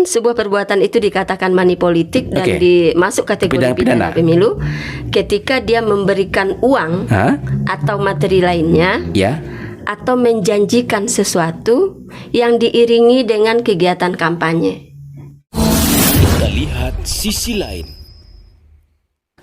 sebuah perbuatan itu dikatakan money politik dan masuk kategori pidana pemilu ketika dia memberikan uang atau materi lainnya atau menjanjikan sesuatu yang diiringi dengan kegiatan kampanye. Kita lihat sisi lain.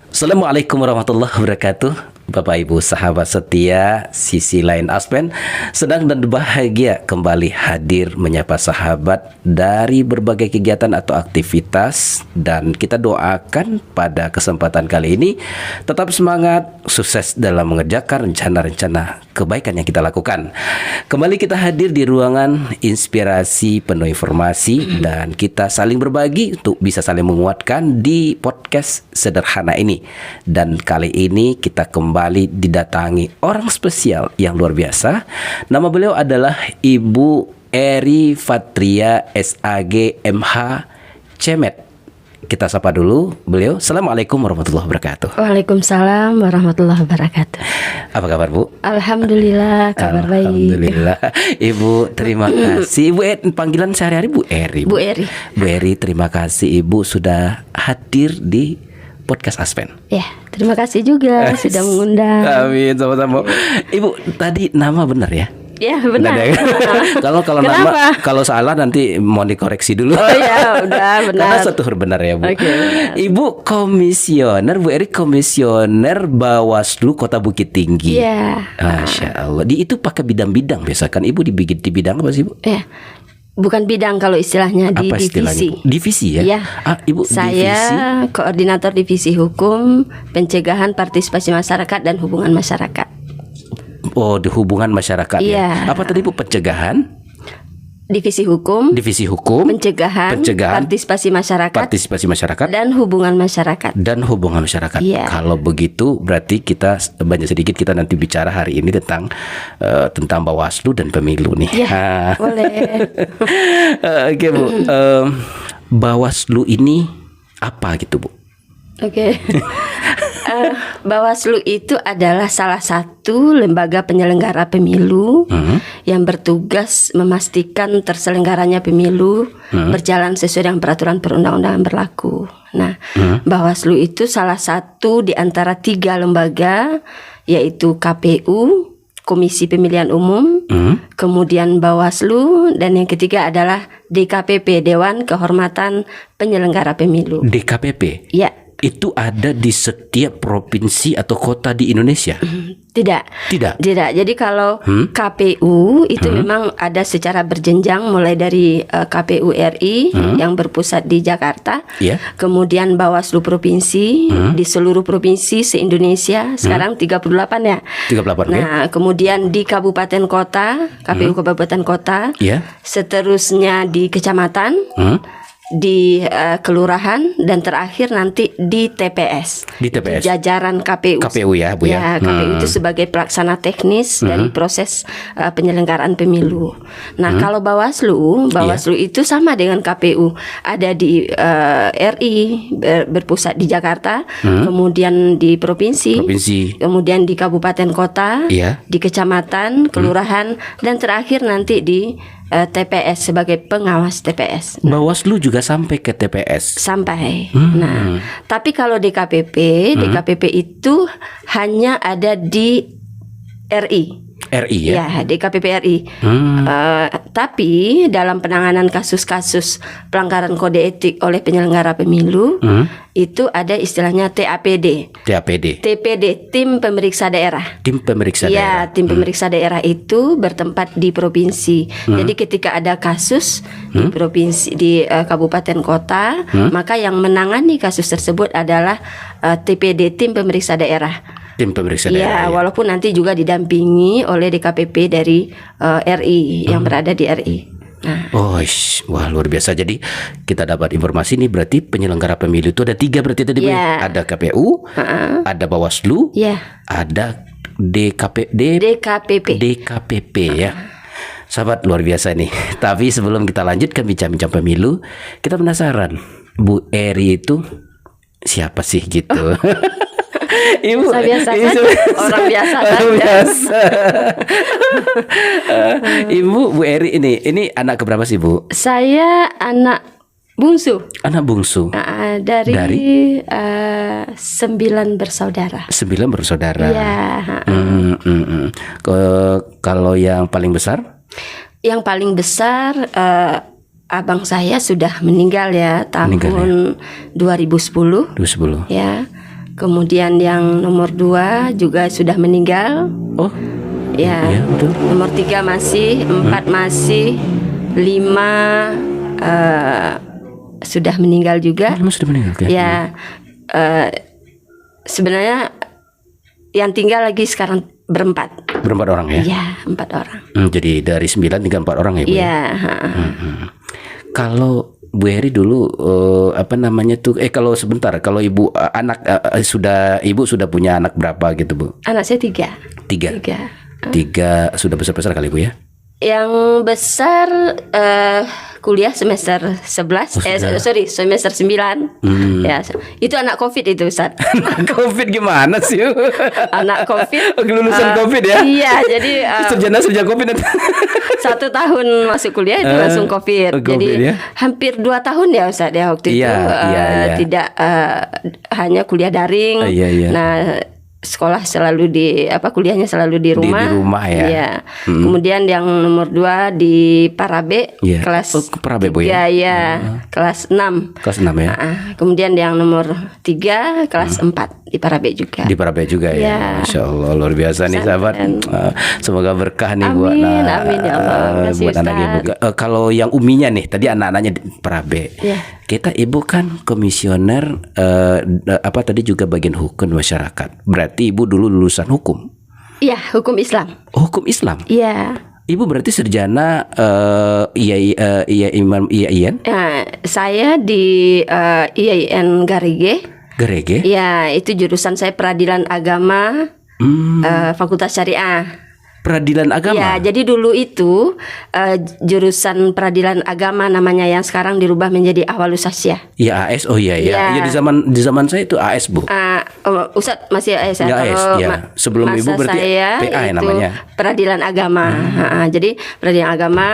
Assalamualaikum warahmatullahi wabarakatuh. Bapak Ibu sahabat setia, sisi lain Aspen sedang dan bahagia kembali hadir menyapa sahabat dari berbagai kegiatan atau aktivitas, dan kita doakan pada kesempatan kali ini tetap semangat, sukses dalam mengerjakan rencana-rencana kebaikan yang kita lakukan. Kembali kita hadir di ruangan inspirasi penuh informasi dan kita saling berbagi untuk bisa saling menguatkan di podcast sederhana ini. Dan kali ini kita kembali didatangi orang spesial yang luar biasa. Nama beliau adalah Ibu Eri Fatria SAG MH Cemet. Kita sapa dulu beliau. Assalamualaikum warahmatullahi wabarakatuh. Waalaikumsalam warahmatullahi wabarakatuh. Apa kabar Bu? Alhamdulillah, kabar baik. Alhamdulillah. Ibu terima kasih. Ibu panggilan sehari-hari Bu Eri. Bu Eri. Bu Eri, terima kasih Ibu sudah hadir di podcast Aspen. Ya, terima kasih juga sudah mengundang. Amin, sama-sama. Ibu tadi nama benar ya? Ya, benar. Kalau nama kalau salah nanti mau dikoreksi dulu. Oh ya, udah benar. Karena satu huruf benar ya Bu. Okay. Ibu komisioner, Bu Eri komisioner Bawaslu Kota Bukit Tinggi. Iya. Masya Allah. Di itu pakai bidang-bidang biasa kan Ibu di bidang apa sih Bu? Ya. Bukan bidang kalau istilahnya, di divisi. Divisi ya? Ya. Ibu saya divisi? koordinator divisi hukum, pencegahan, partisipasi masyarakat dan hubungan masyarakat. Oh, di hubungan masyarakat ya. Apa tadi Bu? Pencegahan? Divisi hukum, pencegahan, partisipasi masyarakat, dan hubungan masyarakat. Iya. Kalau begitu berarti kita banyak sedikit kita nanti bicara hari ini tentang Bawaslu dan pemilu nih. Ya, boleh. Oke Bu, Bawaslu ini apa gitu Bu? Oke. Bawaslu itu adalah salah satu lembaga penyelenggara pemilu yang bertugas memastikan terselenggaranya pemilu berjalan sesuai dengan peraturan perundang-undangan berlaku. Nah, Bawaslu itu salah satu di antara 3 lembaga, yaitu KPU, Komisi Pemilihan Umum, kemudian Bawaslu, dan yang ketiga adalah DKPP, Dewan Kehormatan Penyelenggara Pemilu. DKPP? Ya. Itu ada di setiap provinsi atau kota di Indonesia? Tidak. Jadi kalau KPU itu memang ada secara berjenjang, mulai dari KPU RI yang berpusat di Jakarta, kemudian Bawaslu provinsi di seluruh provinsi se-Indonesia, sekarang 38 ya. 38. Nah, kemudian di kabupaten kota, KPU kabupaten kota, seterusnya di kecamatan, di kelurahan, dan terakhir nanti di TPS. Di TPS. Jajaran KPU. KPU ya Bu ya. KPU itu sebagai pelaksana teknis dari proses penyelenggaraan pemilu. Nah, kalau Bawaslu itu sama dengan KPU, ada di RI berpusat di Jakarta, kemudian di provinsi, kemudian di kabupaten kota, di kecamatan, kelurahan, dan terakhir nanti di TPS sebagai pengawas TPS. Bawaslu juga sampai ke TPS. Sampai. Nah, tapi kalau DKPP itu hanya ada di RI ya, DKPP RI. Tapi dalam penanganan kasus-kasus pelanggaran kode etik oleh penyelenggara pemilu, itu ada istilahnya TPD, Tim Pemeriksa Daerah. Tim Pemeriksa Daerah. Ya, Tim Pemeriksa Daerah itu bertempat di provinsi. Jadi ketika ada kasus di provinsi, di kabupaten kota, maka yang menangani kasus tersebut adalah TPD, Tim Pemeriksa Daerah. Tim Pemeriksa Daerah. Ya, walaupun nanti juga didampingi oleh DKPP dari RI yang berada di RI. Nah. Wah luar biasa. Jadi kita dapat informasi ini berarti penyelenggara pemilu itu ada 3 berarti tadi. Ada KPU, ada Bawaslu, ada DKPP ya. Sahabat luar biasa nih. Tapi sebelum kita lanjutkan bincang-bincang pemilu, kita penasaran Bu Eri itu siapa sih gitu? Ibu biasa saja, orang biasa saja. Ibu Bu Eri ini anak keberapa sih Bu? Saya anak Bungsu. Anak bungsu. Dari 9 bersaudara. 9 bersaudara. Iya. Kalau yang paling besar? Yang paling besar abang saya sudah meninggal ya tahun 2010. 2010. Ya. Kemudian yang nomor 2 juga sudah meninggal. Oh. Ya. Iya, betul. Nomor 3 masih, 4 masih, 5 sudah meninggal juga. Sudah meninggal. Okay. Ya. Sebenarnya yang tinggal lagi sekarang berempat. Berempat orang ya? Iya, 4 orang. Jadi dari 9 tinggal 4 orang ya Bu? Iya. Kalau Bu Heri dulu kalau sebentar, kalau ibu ibu sudah punya anak berapa gitu Bu? Anak saya 3. 3 sudah besar kali Bu ya? Yang besar kuliah semester 11, semester 9. Ya, itu anak Covid itu, Ustaz. Anak Covid gimana sih? Anak Covid. Lulusan Covid ya? Iya, jadi sarjana Covid. 1 tahun masuk kuliah itu langsung COVID. Jadi ya? hampir 2 tahun ya Ustaz ya waktu itu. Tidak hanya kuliah daring. Nah, sekolah selalu kuliahnya selalu di rumah. Di rumah ya. Iya. Kemudian yang nomor 2 di Parabe kelas Parabe Bu ya. Iya, kelas 6. Kelas 6 ya. Kemudian yang nomor 3 kelas 4 di Parabe juga. Di Parabe juga ya. Masya Allah, luar biasa nih sahabat. Semoga berkah nih buat amin ya Allah. Buat anak ibu. Kalau yang uminya nih, tadi anak-anaknya di Parabe. Kita ibu kan komisioner tadi juga bagian hukum masyarakat. Berarti ibu dulu lulusan hukum. Iya, hukum Islam. Hukum Islam. Iya. Ibu berarti sarjana IAIN? Saya di IAIN Garege. Ya, itu jurusan saya peradilan agama, Fakultas Syariah. Peradilan agama. Ya, jadi dulu itu jurusan peradilan agama namanya, yang sekarang dirubah menjadi Ahwalus Sasyah. Iya, AS. Oh iya. Ya, di zaman saya itu AS Bu. Ustadz masih AS ya. AS, ya. Sebelum ibu berarti PA namanya. Peradilan agama. Jadi peradilan agama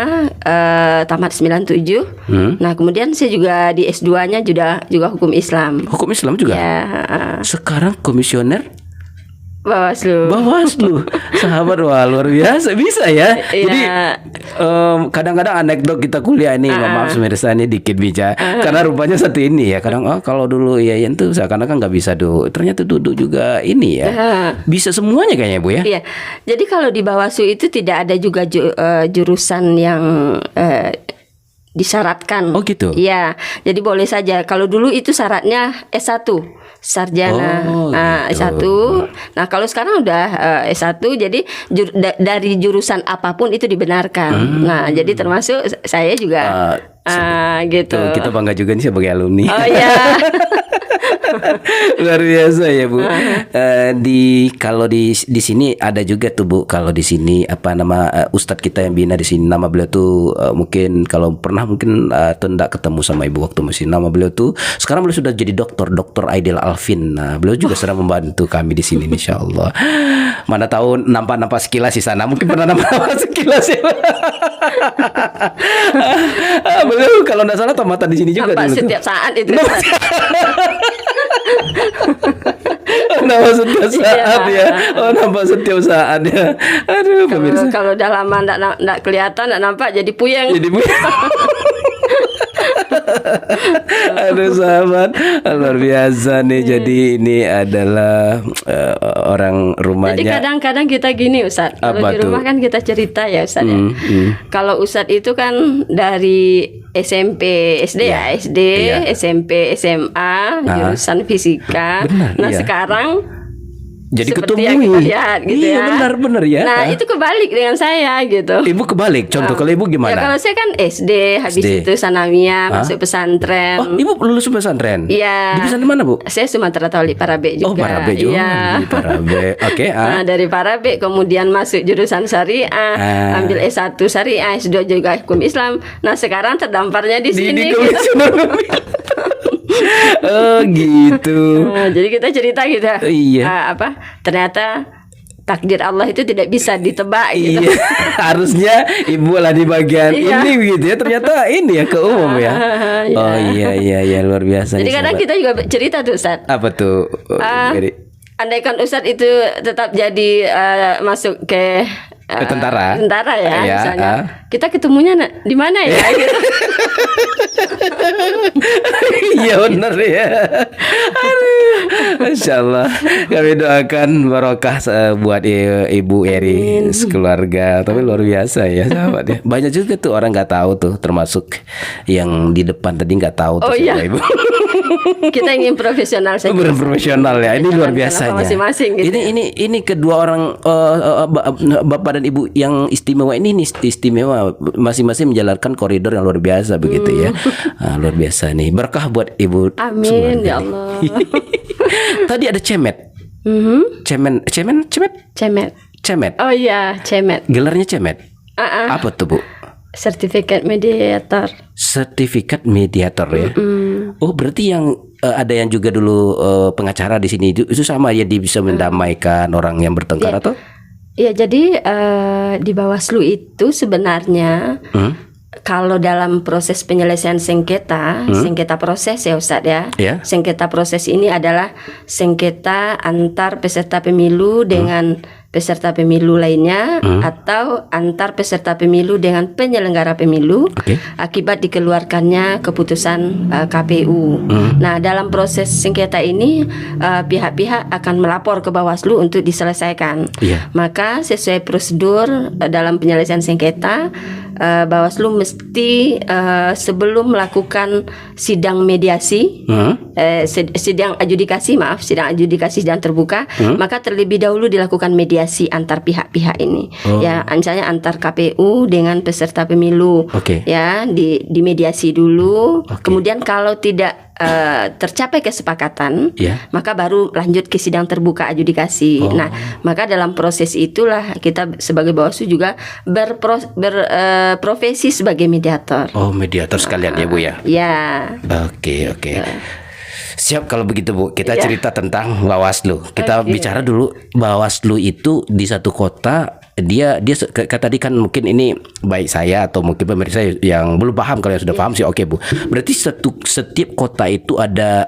tamat 97. Nah, kemudian saya juga di S2-nya juga hukum Islam. Hukum Islam juga. Ya. Sekarang komisioner Bawaslu. Sahabat, wah luar biasa, bisa ya. Jadi kadang-kadang anekdot kita kuliah ini, maaf pemirsa ini dikit bicara, karena rupanya satu ini ya. Kadang kalau dulu IAIN tuh seakan-akan nggak bisa ternyata duduk juga ini ya. Bisa semuanya kayaknya Bu ya. Iya. Jadi kalau di Bawaslu itu tidak ada juga jurusan yang disyaratkan. Oh gitu. Iya. Jadi boleh saja. Kalau dulu itu syaratnya S1. Sarjana S1. Nah, kalau sekarang udah S1, jadi dari jurusan apapun itu dibenarkan. Nah, jadi termasuk saya juga gitu. Kita bangga juga nih sebagai alumni. Oh iya. Luar biasa ya Bu. Kalau di sini ada juga tuh Bu. Kalau di sini Ustadz kita yang bina di sini, nama beliau tuh mungkin kalau pernah tidak ketemu sama Ibu waktu masih, nama beliau tuh sekarang beliau sudah jadi Dr. Aidil Alvin. Nah, beliau juga sedang membantu kami di sini insyaallah. Mana tahu nampak sekilas di sana, mungkin pernah nampak sekilas ya. Beliau kalau tidak salah tamatan di sini juga nampak dulu setiap saat itu. Nampak setiap saat ya. Nampak setiap saat ya. Aduh pemirsa. Kalau udah lama enggak kelihatan, enggak nampak, jadi puyeng. Aduh sahabat, luar biasa nih. Jadi ini adalah orang rumahnya. Jadi kadang-kadang kita gini Ustadz, kalau di rumah kan kita cerita ya Ustadz ya. Kalau Ustadz itu kan dari SMP, SD ya, SD, SMP, SMA, jurusan fisika. Benar, sekarang jadi seperti ketemu yang kita lihat gitu ya. Benar ya. Nah, itu kebalik dengan saya gitu. Ibu kebalik. Contoh kalau Ibu gimana? Ya, kalau saya kan SD, habis itu sanawiyah, masuk pesantren. Oh, Ibu lulus pesantren? Iya. Di pesantren mana Bu? Saya Sumatera Toli Parabe juga. Oh, Parabe juga. Iya. Di Parabe. Oke. Nah, dari Parabe kemudian masuk jurusan syariah, ambil S1 syariah, S2 juga hukum Islam. Nah, sekarang terdamparnya di sini. Oh gitu. Jadi kita cerita gitu. Iya. Ternyata takdir Allah itu tidak bisa ditebak gitu. Iya, harusnya ibu lah di bagian Iya. ini gitu ya. Ternyata ini ya ke umum ya. Iya. Oh iya luar biasa. Jadi nih, kadang sahabat. kita juga cerita tuh Ustaz. Apa tuh? Gary? Andaikan Ustadz itu tetap jadi masuk ke Tentara. tentara ya, Iya, misalnya kita ketemunya di mana ya gitu. Iya benar ya. Aduh, Masya Allah. Kami doakan barokah buat Ibu Eri sekeluarga. Tapi luar biasa ya sahabat ya. Banyak juga tuh orang nggak tahu tuh, termasuk yang di depan tadi nggak tahu tuh Oh, iya. siapa Ibu. Kita ingin profesional saja. Profesional ya. Ini luar biasanya. Masing-masing gitu. Ini kedua orang bapak dan ibu yang istimewa ini istimewa, masing-masing menjalankan koridor yang luar biasa begitu ya. Luar biasa nih. Berkah buat ibu. Amin semuanya ya nih. Allah. Tadi ada cemet. Cemet. Oh iya, cemet. Gelarnya cemet. Apa tuh Bu? Sertifikat mediator. Sertifikat mediator ya. Oh berarti yang ada yang juga dulu pengacara di sini itu sama ya, dia bisa mendamaikan orang yang bertengkar atau? Ya jadi di Bawaslu itu sebenarnya kalau dalam proses penyelesaian sengketa proses ya Ustadz ya. Ya. Sengketa proses ini adalah sengketa antar peserta pemilu dengan peserta pemilu lainnya atau antar peserta pemilu dengan penyelenggara pemilu akibat dikeluarkannya keputusan KPU. Nah, dalam proses sengketa ini pihak-pihak akan melapor ke Bawaslu untuk diselesaikan. Iya. Maka sesuai prosedur dalam penyelesaian sengketa, Bawaslu mesti sebelum melakukan sidang mediasi, sidang adjudikasi sidang terbuka, maka terlebih dahulu dilakukan mediasi antar pihak-pihak ini. Ya, misalnya antar KPU dengan peserta pemilu. Ya, dimediasi dulu. Kemudian kalau tidak tercapai kesepakatan, maka baru lanjut ke sidang terbuka adjudikasi. Nah, maka dalam proses itulah kita sebagai Bawaslu juga berprofesi sebagai mediator. Oh, mediator sekalian ya Bu ya. Ya. Oke. Siap kalau begitu Bu. Kita cerita tentang Bawaslu. Kita bicara dulu Bawaslu itu di satu kota. Dia tadi kan mungkin ini baik saya atau mungkin pemirsa yang belum paham. Kalau yang sudah paham sih oke Bu. Berarti setiap kota itu ada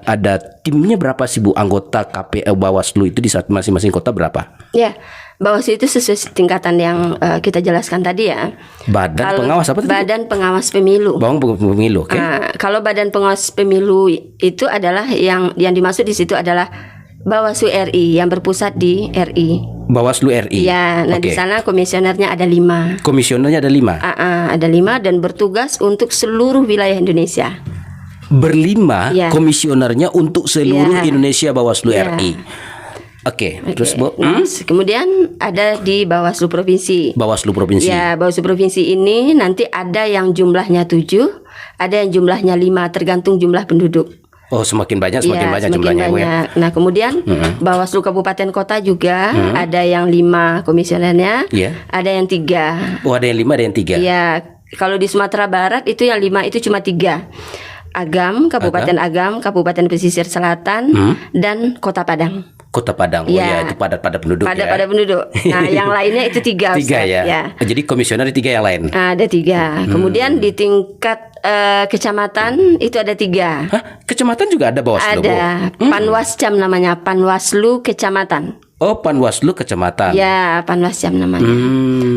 timnya berapa sih Bu? Anggota Bawaslu itu di masing-masing kota berapa? Ya. Bawaslu itu sesuai tingkatan yang kita jelaskan tadi ya. Pengawas apa tadi? Badan pengawas pemilu. Pemilu, oke. Kalau badan pengawas pemilu itu adalah yang dimaksud di situ adalah Bawaslu RI yang berpusat di RI. Bawaslu RI. Ya, nah di sana komisionernya ada 5. Komisionernya ada 5. Ada 5 dan bertugas untuk seluruh wilayah Indonesia. Berlima komisionernya untuk seluruh Indonesia Bawaslu RI. Oke, terus Bu. Kemudian ada di Bawaslu Provinsi. Bawaslu Provinsi. Ya, Bawaslu Provinsi ini nanti ada yang jumlahnya 7, ada yang jumlahnya 5 tergantung jumlah penduduk. Oh, semakin banyak jumlahnya Bu ya. Nah, kemudian Bawaslu Kabupaten Kota juga ada yang 5 komisionernya, ada yang 3. Oh, ada yang 5, ada yang 3. Ya, kalau di Sumatera Barat itu yang 5 itu cuma 3. Kabupaten Agam, Kabupaten Pesisir Selatan, dan Kota Padang. Kota Padang, itu padat penduduk padat penduduk. Nah, yang lainnya itu 3. 3 ya. Jadi komisioner 3 yang lain. Ada 3. Kemudian di tingkat kecamatan itu ada 3. Hah? Kecamatan juga ada Bawaslu? Ada. Panwascam namanya, Panwaslu Kecamatan. Oh, Panwaslu Kecamatan. Ya, Panwascam namanya.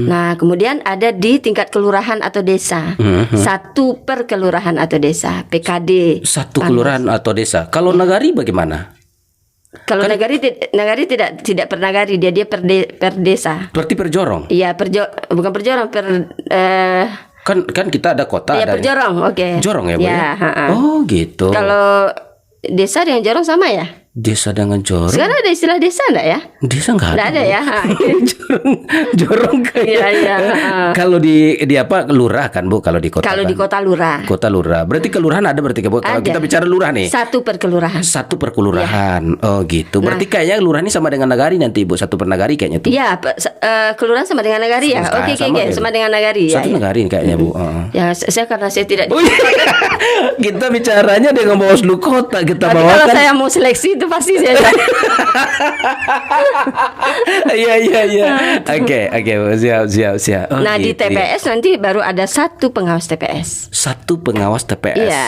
Nah, kemudian ada di tingkat kelurahan atau desa. 1 per kelurahan atau desa, PKD. 1 kelurahan atau desa. Kalau nagari bagaimana? Kalau nagari tidak per nagari, dia per desa. Berarti per jorong? Iya, bukan per jorong, kan kita ada kota, ada per jorong, oke. Jorong ya Bu ya? Oh gitu. Kalau desa dengan jorong sama ya? Desa dengan jorong. Sekarang ada istilah desa enggak ya? Desa enggak ada. Enggak ada ya. jorong kayak. Iya. Kalau di apa lurah kan Bu, kalau di kota. Kalau kan? di kota lurah. Kota lurah. Berarti kelurahan ada berarti Bu. Kalau kita bicara lurah nih. 1 per kelurahan. 1 per kelurahan. Oh gitu. Berarti kayaknya lurah ini sama dengan nagari nanti Bu. 1 per nagari kayaknya tuh. Iya, kelurahan sama dengan nagari ya. Oke, sama dengan nagari ya. 1 nagari kayaknya Bu. Ya, karena saya tidak. Kita bicaranya dengan Bawaslu kota, kita Tapi bawakan. kalau saya mau seleksi itu itu pasti saya. Iya. Oke, Bu. Siap. Oh, Nah di gitu ya. TPS nanti baru ada satu pengawas TPS. Satu pengawas TPS. Iya.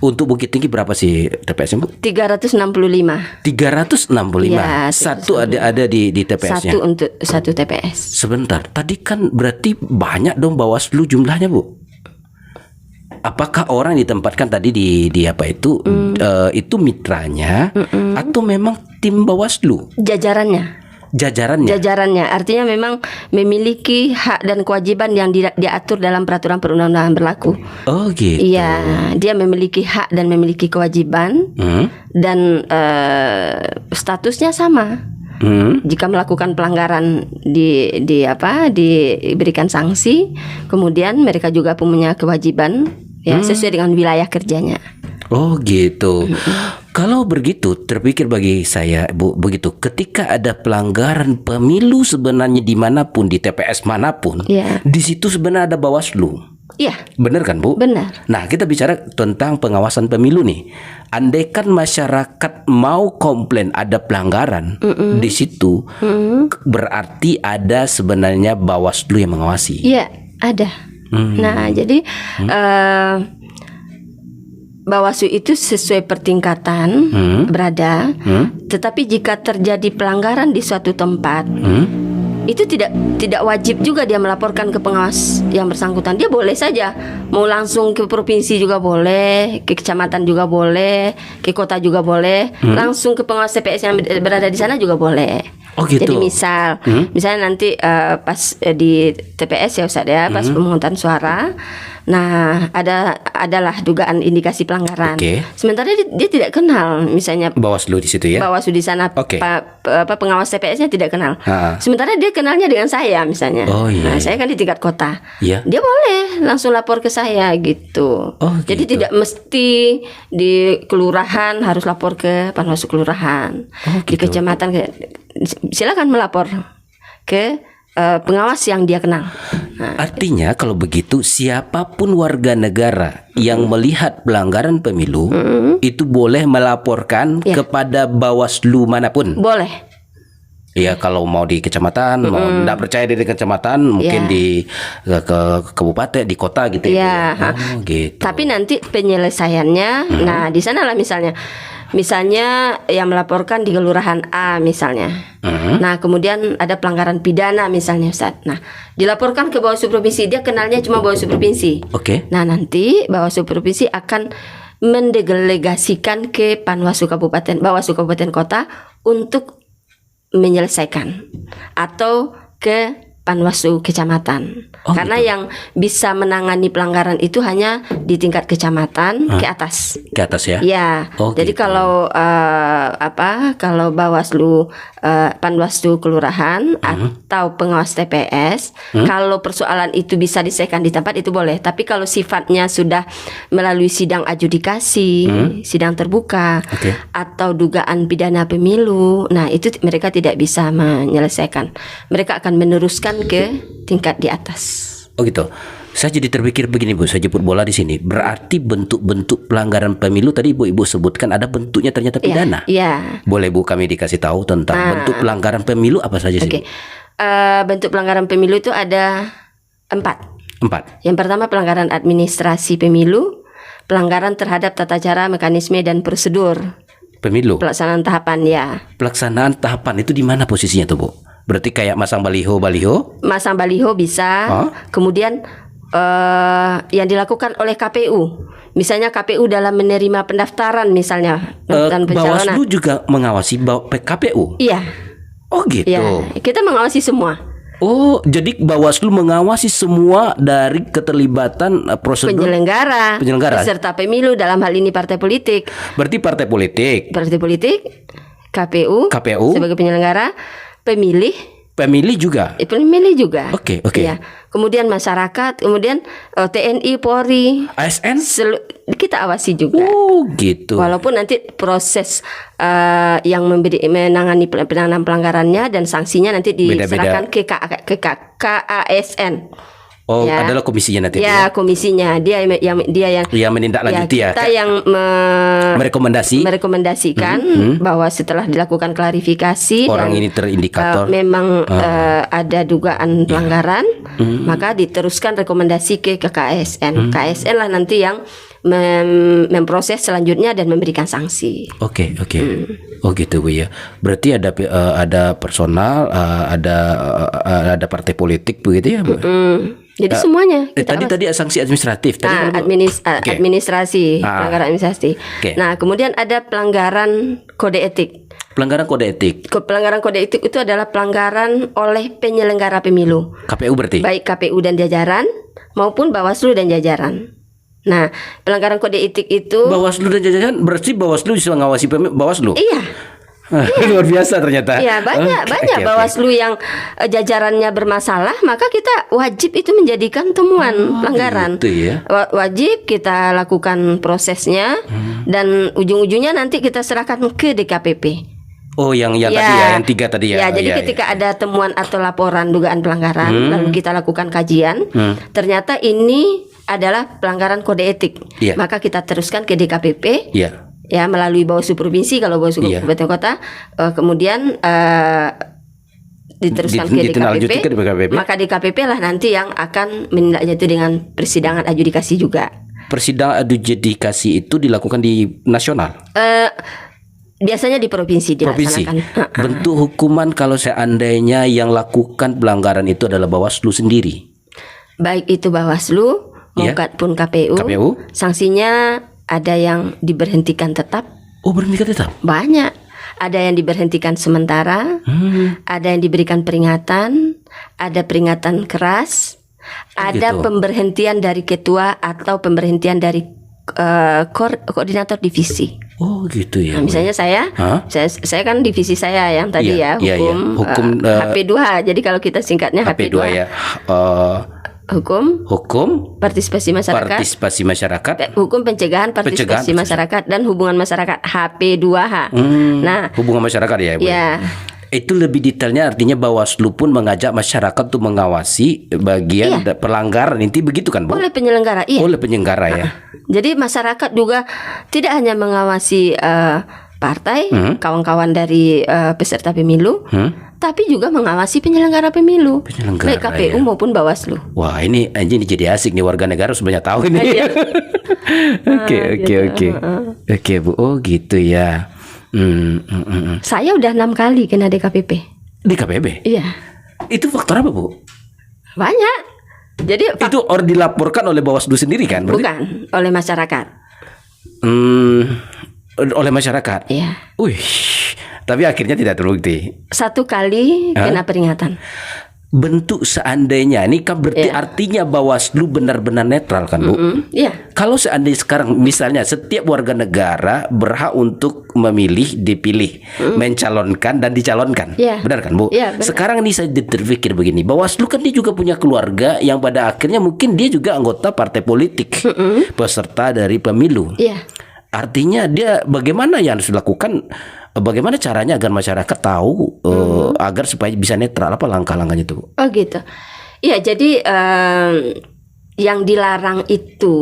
Untuk Bukit Tinggi berapa sih TPS-nya, Bu? 365. 365. Ya, Satu ada di TPS-nya. Satu untuk satu TPS. Sebentar, tadi kan berarti banyak dong Bawaslu jumlahnya, Bu. Apakah orang yang ditempatkan tadi di apa itu mitranya atau memang tim Bawaslu? Jajarannya. Jajarannya artinya memang memiliki hak dan kewajiban yang diatur dalam peraturan perundang-undangan berlaku. Oh gitu. Iya, dia memiliki hak dan memiliki kewajiban dan statusnya sama. Jika melakukan pelanggaran diberikan sanksi, kemudian mereka juga punya kewajiban ya sesuai dengan wilayah kerjanya. Oh gitu. Kalau begitu terpikir bagi saya, Bu, begitu ketika ada pelanggaran pemilu sebenarnya dimanapun, di TPS manapun, di situ sebenarnya ada Bawaslu. Iya. Benar kan, Bu? Benar. Nah, kita bicara tentang pengawasan pemilu nih. Andaikan masyarakat mau komplain ada pelanggaran di situ, berarti ada sebenarnya Bawaslu yang mengawasi. Iya, ada. Nah, jadi Bawaslu itu sesuai pertingkatan berada, tetapi jika terjadi pelanggaran di suatu tempat, itu tidak wajib juga dia melaporkan ke pengawas yang bersangkutan. Dia boleh saja mau langsung ke provinsi juga boleh, ke kecamatan juga boleh, ke kota juga boleh, langsung ke pengawas TPS yang berada di sana juga boleh. Oh gitu. Jadi misalnya nanti pas di TPS ya Ustaz ya, pas pemungutan suara, nah adalah dugaan indikasi pelanggaran. Sementara dia tidak kenal, misalnya Bawaslu di situ ya. Bawaslu di sana, pengawas TPS-nya tidak kenal. Sementara dia kenalnya dengan saya misalnya. Nah, saya kan di tingkat kota. Dia boleh langsung lapor ke saya gitu. Jadi tidak mesti di kelurahan harus lapor ke Panwaslu kelurahan. Di kecamatan silakan melapor ke pengawas yang dia kenal. Nah, artinya kalau begitu siapapun warga negara yang melihat pelanggaran pemilu itu boleh melaporkan kepada Bawaslu manapun. Boleh. Ya kalau mau di kecamatan, mau tidak percaya di kecamatan, mungkin di ke kabupaten, di kota gitu ya. Gitu. Tapi nanti penyelesaiannya, nah di sanalah misalnya yang melaporkan di kelurahan A misalnya. Nah kemudian ada pelanggaran pidana misalnya Ustaz. Nah dilaporkan ke Bawaslu provinsi, dia kenalnya cuma Bawaslu provinsi. Nah nanti Bawaslu provinsi akan mendelegasikan ke Panwaslu kabupaten, Bawaslu kabupaten kota untuk menyelesaikan atau ke Panwaslu kecamatan. Karena yang bisa menangani pelanggaran itu hanya di tingkat kecamatan ke atas. Ke atas ya? Ya. Jadi gitu. kalau kalau Bawaslu Panwaslu kelurahan atau pengawas TPS, kalau persoalan itu bisa diselesaikan di tempat itu boleh. Tapi kalau sifatnya sudah melalui sidang adjudikasi, sidang terbuka atau dugaan pidana pemilu, nah itu mereka tidak bisa menyelesaikan. Mereka akan meneruskan ke tingkat di atas. Oh gitu. Saya jadi terpikir begini, Bu, saya jemput bola di sini. Berarti bentuk-bentuk pelanggaran pemilu tadi Ibu sebutkan ada bentuknya ternyata pidana. Iya. Boleh Bu kami dikasih tahu tentang bentuk pelanggaran pemilu apa saja sih? Bentuk pelanggaran pemilu itu ada 4. Yang pertama pelanggaran administrasi pemilu, pelanggaran terhadap tata cara, mekanisme dan prosedur pemilu. Pelaksanaan tahapan ya. Pelaksanaan tahapan itu di mana posisinya tuh, Bu? Berarti kayak masang baliho? Masang baliho bisa. Kemudian yang dilakukan oleh KPU, misalnya KPU dalam menerima pendaftaran misalnya pencalonan. Bawaslu juga mengawasi KPU? Iya. Oh gitu. Ya, kita mengawasi semua. Oh, jadi Bawaslu mengawasi semua dari keterlibatan prosedur penyelenggara peserta pemilu, dalam hal ini partai politik. Berarti partai politik, KPU sebagai penyelenggara, Pemilih juga. Oke. Ya. Kemudian masyarakat, kemudian TNI, Polri, ASN, kita awasi juga. Oh, gitu. Walaupun nanti proses yang menangani penanganan pelanggarannya dan sanksinya nanti diserahkan ke KASN. Oh, Ya. adalah komisinya nanti. Ya, komisinya dia yang menindaklanjuti ya. kita yang merekomendasikan bahwa setelah dilakukan klarifikasi Orang dan ini terindikator. memang ada dugaan pelanggaran, maka diteruskan rekomendasi ke KSN. KSN lah nanti yang memproses selanjutnya dan memberikan sanksi. Oke. Oh gitu Bu ya. Berarti ada personal, ada partai politik begitu ya Bu. Jadi semuanya kita tadi sanksi administratif tadi kan, Bu? administrasi, pelanggaran administrasi. Oke. Nah, kemudian ada pelanggaran kode etik. Pelanggaran kode etik. Pelanggaran kode etik itu adalah pelanggaran oleh penyelenggara pemilu, KPU berarti. baik KPU dan jajaran maupun Bawaslu dan jajaran. Nah, pelanggaran kode etik itu Bawaslu dan jajaran berarti Bawaslu bisa mengawasi Bawaslu. iya. Luar biasa ternyata. Ya banyak Oke. Bawaslu yang jajarannya bermasalah, maka kita wajib itu menjadikan temuan pelanggaran. gitu ya. Wajib kita lakukan prosesnya dan ujung-ujungnya nanti kita serahkan ke DKPP. Oh, yang tadi ya, yang 3 tadi ya. Ya, jadi ketika ada temuan atau laporan dugaan pelanggaran, lalu kita lakukan kajian, ternyata ini adalah pelanggaran kode etik, Iya. maka kita teruskan ke DKPP. Iya. Ya, melalui Bawaslu provinsi kalau Bawaslu kabupaten kota, kemudian diteruskan ke ditindaklanjuti DKPP, ke DKPP. maka DKPP lah nanti yang akan menindaklanjuti dengan persidangan adjudikasi juga. Persidangan adjudikasi itu dilakukan di nasional. Biasanya di provinsi Provinsi. dilaksanakan. Bentuk hukuman kalau seandainya yang lakukan pelanggaran itu adalah Bawaslu sendiri. Baik itu Bawaslu Iya. maupun KPU, sanksinya ada yang diberhentikan tetap, Oh, berhentikan tetap. banyak. Ada yang diberhentikan sementara, ada yang diberikan peringatan, ada peringatan keras, ada gitu. pemberhentian dari ketua atau pemberhentian dari koordinator divisi. Oh, gitu ya. Nah, misalnya saya kan divisi saya yang tadi Iya, iya, hukum, iya. Hukum, HP2. Jadi kalau kita singkatnya HP2 ya. Hukum partisipasi masyarakat, hukum pencegahan partisipasi masyarakat dan hubungan masyarakat HP2H. Nah, hubungan masyarakat ya, Bu. ya. Itu lebih detailnya artinya Bawaslu pun mengajak masyarakat untuk mengawasi bagian pelanggaran inti begitu kan, Bu? Oleh penyelenggara, iya. Oleh penyelenggara ya. Jadi masyarakat juga tidak hanya mengawasi partai, kawan-kawan dari peserta pemilu, tapi juga mengawasi penyelenggara pemilu, baik KPU maupun Bawaslu. Wah, ini jadi asik nih, warga negara harus banyak tahu ini. Oke, Bu. Oh, gitu ya. Saya udah 6 kali kena DKPP. DKPP? Iya. Itu faktor apa, Bu? Banyak. Jadi Itu dilaporkan oleh Bawaslu sendiri kan? Berarti? bukan oleh masyarakat. Oleh masyarakat. Iya. Wih, tapi akhirnya tidak terbukti. 1 kali kena peringatan. Bentuk seandainya ini kan berarti artinya Bawaslu benar-benar netral kan, Bu? Iya. Kalau seandainya sekarang misalnya setiap warga negara berhak untuk memilih, dipilih, mencalonkan dan dicalonkan. Iya. Benar kan, Bu? Iya, benar. Sekarang ini saya terpikir begini, Bawaslu kan dia juga punya keluarga yang pada akhirnya mungkin dia juga anggota partai politik, peserta dari pemilu. Iya. Artinya dia bagaimana yang harus dilakukan, bagaimana caranya agar masyarakat tahu agar supaya bisa netral, apa langkah-langkahnya itu? Oh gitu. Iya, jadi yang dilarang itu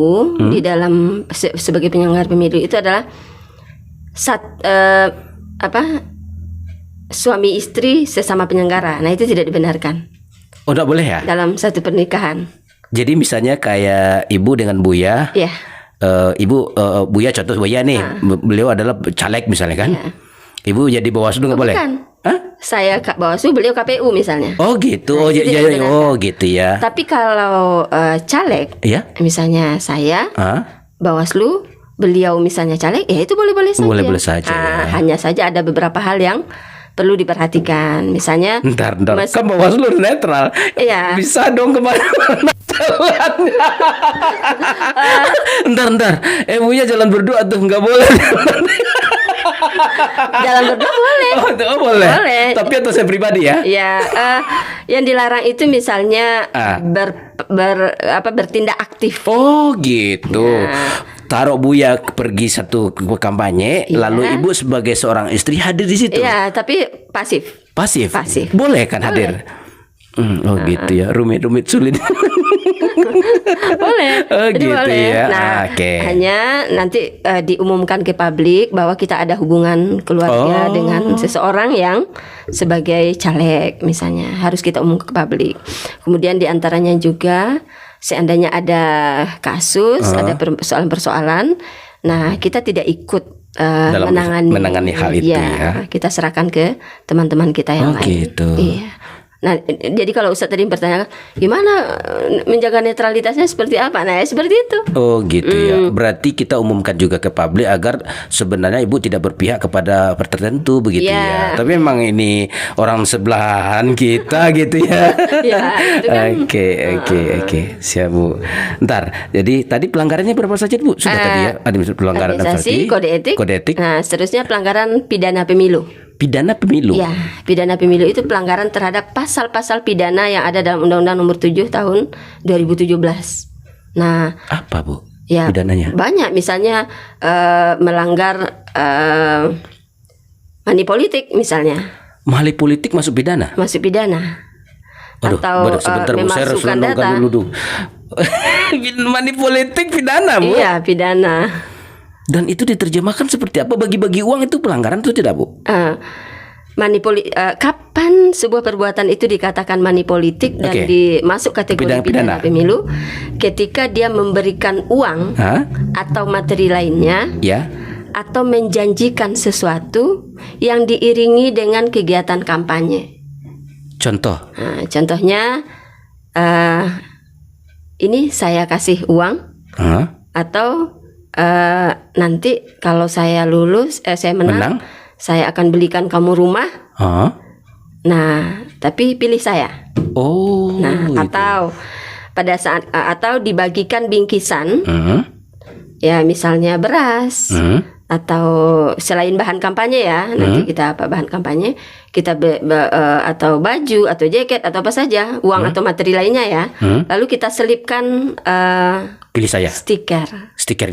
di dalam sebagai penyelenggara pemilu itu adalah suami istri sesama penyelenggara. Nah, itu tidak dibenarkan Oh, tidak boleh ya? dalam satu pernikahan. Jadi misalnya kayak ibu dengan Buya, Iya. ibu Buya contoh Buya nih, beliau adalah caleg misalnya kan? Iya. Ibu jadi Bawaslu nggak boleh? Bukan. Hah? Saya Bawaslu, beliau KPU misalnya. Oh gitu, Nah, itu tidak dibenarkan. oh gitu ya. Tapi kalau caleg, Iya? misalnya saya Ah? Bawaslu, beliau misalnya caleg, ya itu boleh-boleh saja. Boleh-boleh saja, ya. Hanya saja ada beberapa hal yang perlu diperhatikan. Misalnya, Ntar, kan Bawaslu netral. Iya. Bisa dong kemana-mana jalannya. Ntar. Ibunya jalan berdua tuh nggak boleh. jalan berdua boleh. Oh, boleh. Boleh. Tapi atau saya pribadi ya. Ya, yang dilarang itu misalnya bertindak aktif. Oh gitu. Ya. Taruh Buya pergi satu kampanye, lalu ibu sebagai seorang istri hadir di situ. Iya, tapi pasif. Pasif. Pasif. Boleh kan hadir? Oh gitu ya, rumit-rumit sulit. Boleh. Oh Jadi gitu boleh. ya. Nah, Oke. hanya nanti diumumkan ke publik bahwa kita ada hubungan keluarga dengan seseorang yang sebagai caleg misalnya, harus kita umumkan ke publik. Kemudian diantaranya juga seandainya ada kasus, ada persoalan-persoalan, nah kita tidak ikut Dalam menangani hal itu ya. Kita serahkan ke teman-teman kita yang lain. Gitu. Iya. Nah, jadi kalau Ustadz tadi bertanya gimana menjaga netralitasnya seperti apa? Nah, seperti itu. Oh gitu ya. Berarti kita umumkan juga ke publik agar sebenarnya ibu tidak berpihak kepada tertentu begitu ya. Tapi memang ini orang sebelahan kita gitu ya. Ya, itu kan. Oke. Siap Bu. Ntar. Jadi tadi pelanggarannya berapa saja Bu? Sudah tadi ya. Ada pelanggaran Administrasi, kode etik. Nah, seterusnya pelanggaran pidana pemilu. Pidana pemilu. Ya, pidana pemilu itu pelanggaran terhadap pasal-pasal pidana yang ada dalam Undang-Undang Nomor 7 tahun 2017. Nah, apa Bu? Ya, pidananya? Banyak, misalnya melanggar money politik misalnya. Money politik masuk pidana? Masuk pidana. Aduh, atau sebentar Bu, saya harus memasukkan data. dulu. Money politik pidana Bu? Iya, pidana. Dan itu diterjemahkan seperti apa? Bagi-bagi uang itu pelanggaran itu tidak Bu? Kapan sebuah perbuatan itu dikatakan money politik dan dimasuk kategori pidana pemilu? Ketika dia memberikan uang atau materi lainnya, atau menjanjikan sesuatu yang diiringi dengan kegiatan kampanye. Contoh? Contohnya, ini saya kasih uang, atau nanti kalau saya lulus, saya menang, saya akan belikan kamu rumah. Nah, tapi pilih saya. Nah, gitu. Atau pada saat atau dibagikan bingkisan, ya misalnya beras, atau selain bahan kampanye ya, nanti kita apa bahan kampanye, kita atau baju atau jaket atau apa saja, uang atau materi lainnya ya, lalu kita selipkan pilih saya stiker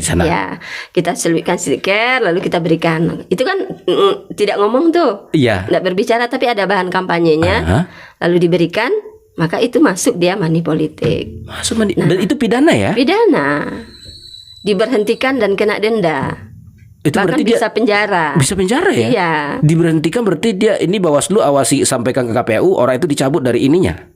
di sana. Ya, kita selipkan stiker lalu kita berikan. Itu kan tidak ngomong tuh, tidak berbicara, tapi ada bahan kampanyenya, lalu diberikan, maka itu masuk dia money politik. Masuk money. Dan itu pidana ya? Pidana, diberhentikan dan kena denda. Itu bahkan berarti bisa penjara. Bisa penjara ya? Iya. Diberhentikan berarti dia ini Bawaslu awasi sampaikan ke KPU, orang itu dicabut dari ininya.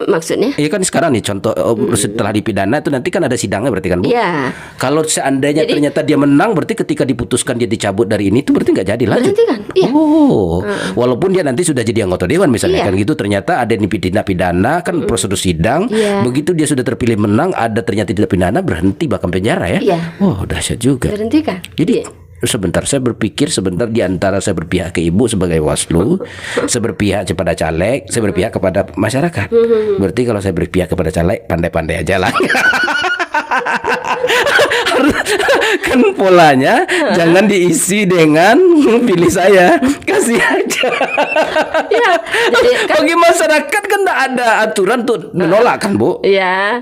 Maksudnya? Iya kan sekarang nih contoh setelah dipidana itu nanti kan ada sidangnya berarti kan Bu? Iya. Kalau seandainya ternyata dia menang berarti ketika diputuskan dia dicabut dari ini itu berarti nggak jadi lanjut. Berhentikan. Iya. Walaupun dia nanti sudah jadi anggota dewan misalnya kan gitu, ternyata ada pidana kan prosedur sidang. Begitu dia sudah terpilih menang, ada ternyata tidak pidana, berhenti bahkan penjara ya. Iya. Wow, dahsyat juga. Berhentikan. Jadi sebentar saya berpikir di antara saya berpihak ke ibu sebagai Waslu, saya berpihak kepada caleg, saya berpihak kepada masyarakat. Berarti kalau saya berpihak kepada caleg, pandai-pandai aja lah. Kan polanya jangan diisi dengan pilih saya, kasih aja. Ya, jadi bagi masyarakat kan tidak ada aturan tuh menolak kan Bu? Iya.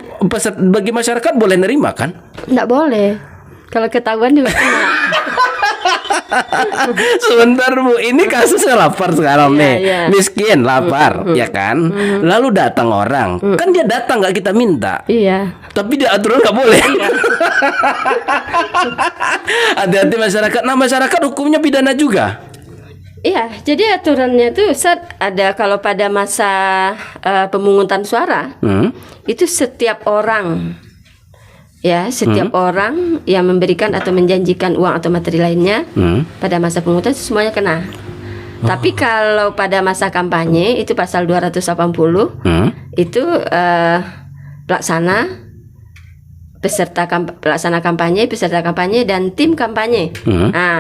Bagi masyarakat boleh nerima kan? Tidak boleh. Kalau ketahuan juga kena. Sebentar Bu, ini kasusnya lapar sekarang nih. Miskin, lapar, ya kan? Lalu datang orang, kan dia datang nggak kita minta. Iya. Tapi dia aturan nggak boleh. Hati-hati masyarakat. Nah, masyarakat hukumnya pidana juga. Iya, jadi aturannya tuh ada kalau pada masa pemungutan suara, itu setiap orang. Ya, setiap orang yang memberikan atau menjanjikan uang atau materi lainnya pada masa pemungutan semuanya kena. Tapi kalau pada masa kampanye itu pasal 280 itu pelaksana kampanye, peserta kampanye dan tim kampanye.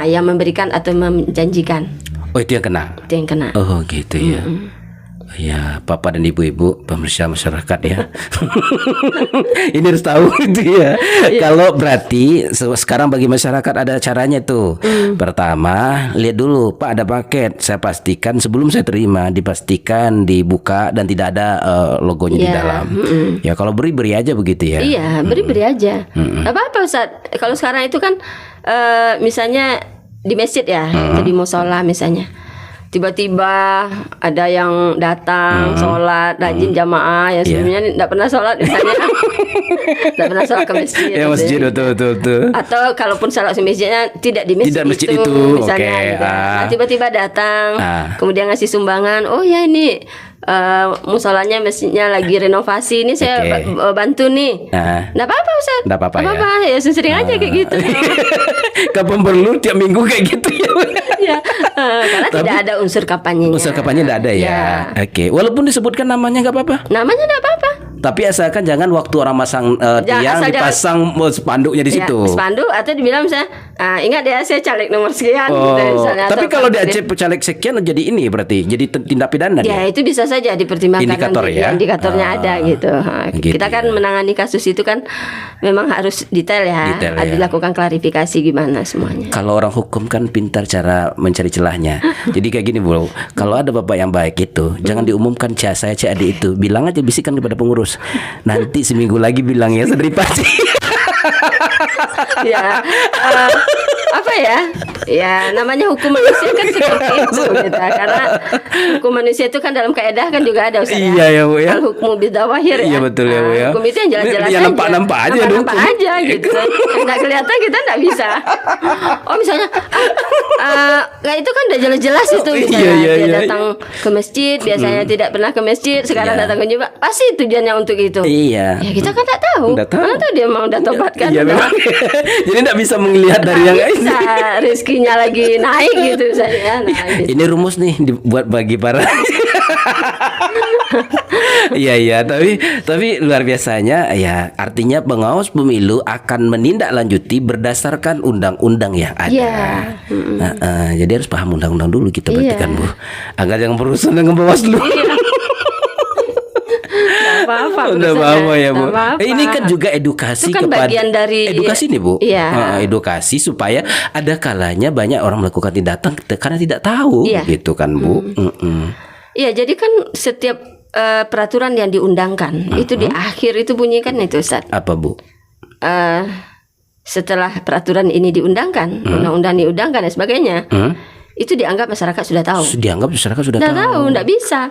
Yang memberikan atau menjanjikan. Oh, itu yang kena. Itu yang kena. Oh, gitu ya. Ya, Bapak dan Ibu-ibu pemirsa masyarakat ya. Ini harus tahu itu ya. Kalau berarti sekarang bagi masyarakat ada caranya tuh. Pertama, lihat dulu, Pak ada paket. Saya pastikan sebelum saya terima dipastikan dibuka dan tidak ada logonya di dalam. Ya, kalau beri aja begitu ya. Iya, beri aja. Apa-apa Ustaz. Kalau sekarang itu kan misalnya di masjid ya, atau di musola misalnya. tiba-tiba ada yang datang sholat rajin jamaah yang sebelumnya tidak pernah sholat misalnya, tidak pernah sholat ke masjid. Ya masjid betul. Atau kalaupun sholat di masjidnya tidak di masjid, itu misalnya. Gitu. Nah, tiba-tiba datang, kemudian ngasih sumbangan. Oh ya ini musolanya masjidnya lagi renovasi, ini saya bantu nih. Nggak apa-apa Ustaz. Nggak apa-apa ya sering aja kayak gitu. Kapan perlu tiap minggu kayak gitu ya. Ya, karena tidak ada unsur kampanye. Unsur kampanye tidak ada ya. Oke. Walaupun disebutkan namanya nggak apa-apa. Namanya nggak apa-apa. Tapi asalkan jangan waktu orang masang tiang dipasang spanduknya di situ. Spanduk atau dibilang misalnya, ingat ya saya caleg nomor sekian. Gitu, misalnya, tapi kalau di Aceh caleg sekian jadi ini berarti jadi tindak pidana ya itu bisa saja dipertimbangkan. Indikator ya. Indikatornya ada gitu. Gitu. Kita kan menangani kasus itu kan memang harus detail ya. Dilakukan klarifikasi gimana semuanya. Kalau orang hukum kan pintar cara mencari celahnya. Jadi kayak gini Bu, kalau ada bapak yang baik itu jangan diumumkan saya CAD itu, bilang aja, bisikkan kepada pengurus. Nanti seminggu lagi bilang ya Sedripati. Ya, apa ya? Ya namanya hukum manusia kan seperti itu gitu. Karena hukum manusia itu kan dalam kaedah kan juga ada Ustaz. Iya ya Bu ya. Al hukmu bidawahir ya. Iya betul ya Bu ya. Hukum itu yang jelas-jelas yang nampak aja. Nampak aja gitu. Enggak kelihatan kita enggak bisa. Oh misalnya itu kan udah jelas-jelas itu misalnya dia datang ke masjid, biasanya tidak pernah ke masjid, sekarang datang ke jemaah, pasti tujuannya untuk itu. Iya. Ya kita kan enggak tahu. Mana tahu dia mau udah tobat kan. Iya memang. Jadi enggak bisa melihat dari yang lain. Rezekinya lagi naik gitu saya. Gitu. Ini rumus nih dibuat bagi para. Iya tapi luar biasanya ya, artinya pengawas pemilu akan menindaklanjuti berdasarkan undang-undang yang ada. Jadi harus paham undang-undang dulu kita berarti kan Bu, agar jangan berurusan dengan Bawaslu. Udah apa ya Bu. Ini kan juga edukasi kan kepada bagian dari edukasi nih Bu. Edukasi supaya ada kalanya banyak orang melakukan tindakan karena tidak tahu gitu kan Bu. Iya, jadi kan setiap peraturan yang diundangkan itu di akhir itu bunyikan itu Ustaz. Apa Bu? Setelah peraturan ini diundangkan, undang-undang diundangkan dan sebagainya. Itu dianggap masyarakat sudah tahu. Dianggap masyarakat sudah tahu. Nggak bisa.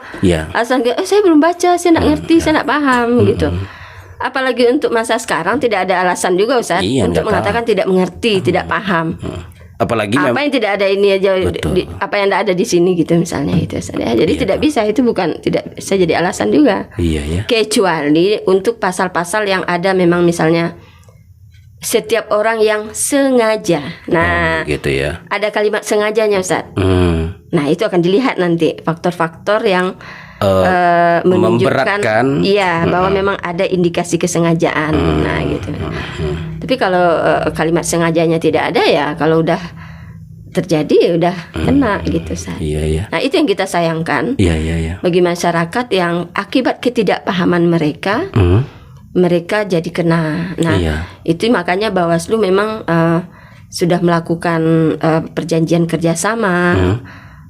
Asal saya belum baca, saya nggak ngerti, saya nggak paham gitu. Apalagi untuk masa sekarang tidak ada alasan juga Ustaz untuk mengatakan tidak mengerti, tidak paham. Apalagi apa yang tidak ada ini aja, apa yang tidak ada di sini gitu misalnya itu. Jadi tidak bisa, itu bukan, tidak bisa jadi alasan juga. Kecuali untuk pasal-pasal yang ada memang misalnya setiap orang yang sengaja. Nah, gitu ya. Ada kalimat sengajanya Ustaz. Nah, itu akan dilihat nanti faktor-faktor yang menunjukkan bahwa memang ada indikasi kesengajaan. Nah, gitu. Tapi kalau kalimat sengajanya tidak ada ya, kalau udah terjadi ya udah kena gitu Ustaz. Nah, itu yang kita sayangkan. Bagi masyarakat yang akibat ketidakpahaman mereka mereka jadi kena. Nah, itu makanya Bawaslu memang sudah melakukan perjanjian kerjasama,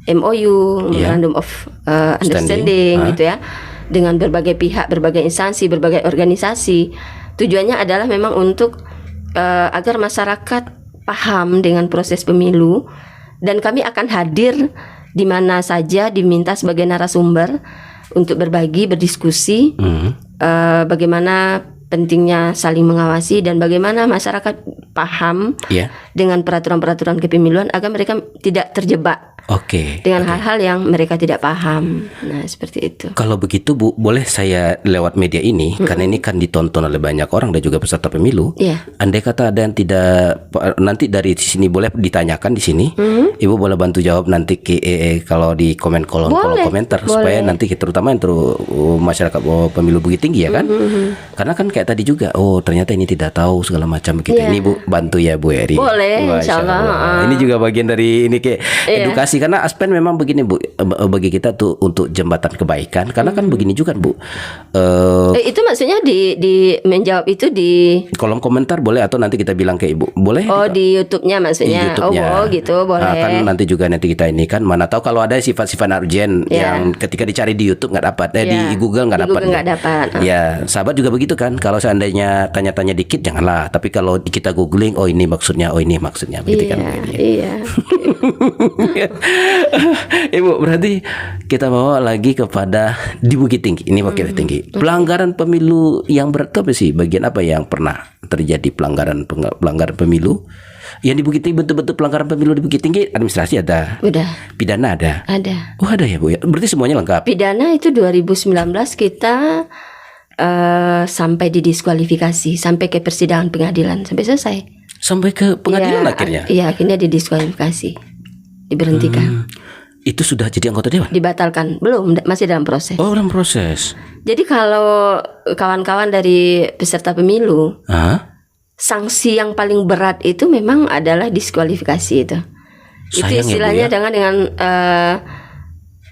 MOU, Memorandum of Understanding gitu ya, dengan berbagai pihak, berbagai instansi, berbagai organisasi. Tujuannya adalah memang untuk agar masyarakat paham dengan proses pemilu, dan kami akan hadir di mana saja diminta sebagai narasumber untuk berbagi, berdiskusi bagaimana pentingnya saling mengawasi dan bagaimana masyarakat paham dengan peraturan-peraturan kepemiluan agar mereka tidak terjebak dengan hal-hal yang mereka tidak paham. Nah, seperti itu. Kalau begitu Bu, boleh saya lewat media ini karena ini kan ditonton oleh banyak orang dan juga peserta pemilu. Andai kata ada yang tidak, nanti dari sini boleh ditanyakan di sini. Ibu boleh bantu jawab nanti kalau di kolom komentar supaya nanti terutama yang masyarakat pemilu Bukit Tinggi ya kan. Karena kan kayak tadi juga, ternyata ini tidak tahu segala macam begitu. Ini Bu bantu ya Bu Eri. Boleh, insyaallah. Ini juga bagian dari ini kayak edukasi, karena Aspen memang begini Bu, bagi kita tuh untuk jembatan kebaikan. Karena kan begini juga Bu. Itu maksudnya di menjawab itu di kolom komentar boleh, atau nanti kita bilang ke Ibu boleh. Di YouTube-nya maksudnya. Gitu boleh. Kan nanti juga nanti kita ini kan, mana tahu kalau ada sifat-sifat urgent yang ketika dicari di YouTube nggak dapat, di Google nggak dapat. Ya, sahabat juga begitu kan. Kalau seandainya tanya-tanya dikit janganlah, tapi kalau kita googling, ini maksudnya begitu kan. Ibu, berarti kita bawa lagi kepada di Bukit Tinggi. Ini Bukit Tinggi. Pelanggaran pemilu yang berat itu apa sih? Bagian apa yang pernah terjadi pelanggaran pemilu? Yang di Bukit Tinggi, betul-betul pelanggaran pemilu di Bukit Tinggi, administrasi ada. Udah. Pidana ada. Ada. Oh, ada ya, Bu ya. Berarti semuanya lengkap. Pidana itu 2019 kita sampai didiskualifikasi, sampai ke persidangan pengadilan, sampai selesai. Sampai ke pengadilan Ya, akhirnya. Iya, akhirnya didiskualifikasi, diberhentikan, Itu sudah jadi anggota dewan? dibatalkan. Belum, masih dalam proses. Oh, dalam proses. Jadi kalau kawan-kawan dari peserta pemilu, Hah? sanksi yang paling berat itu memang adalah diskualifikasi itu. Itu Sayang ya, Bu, istilahnya ya. dengan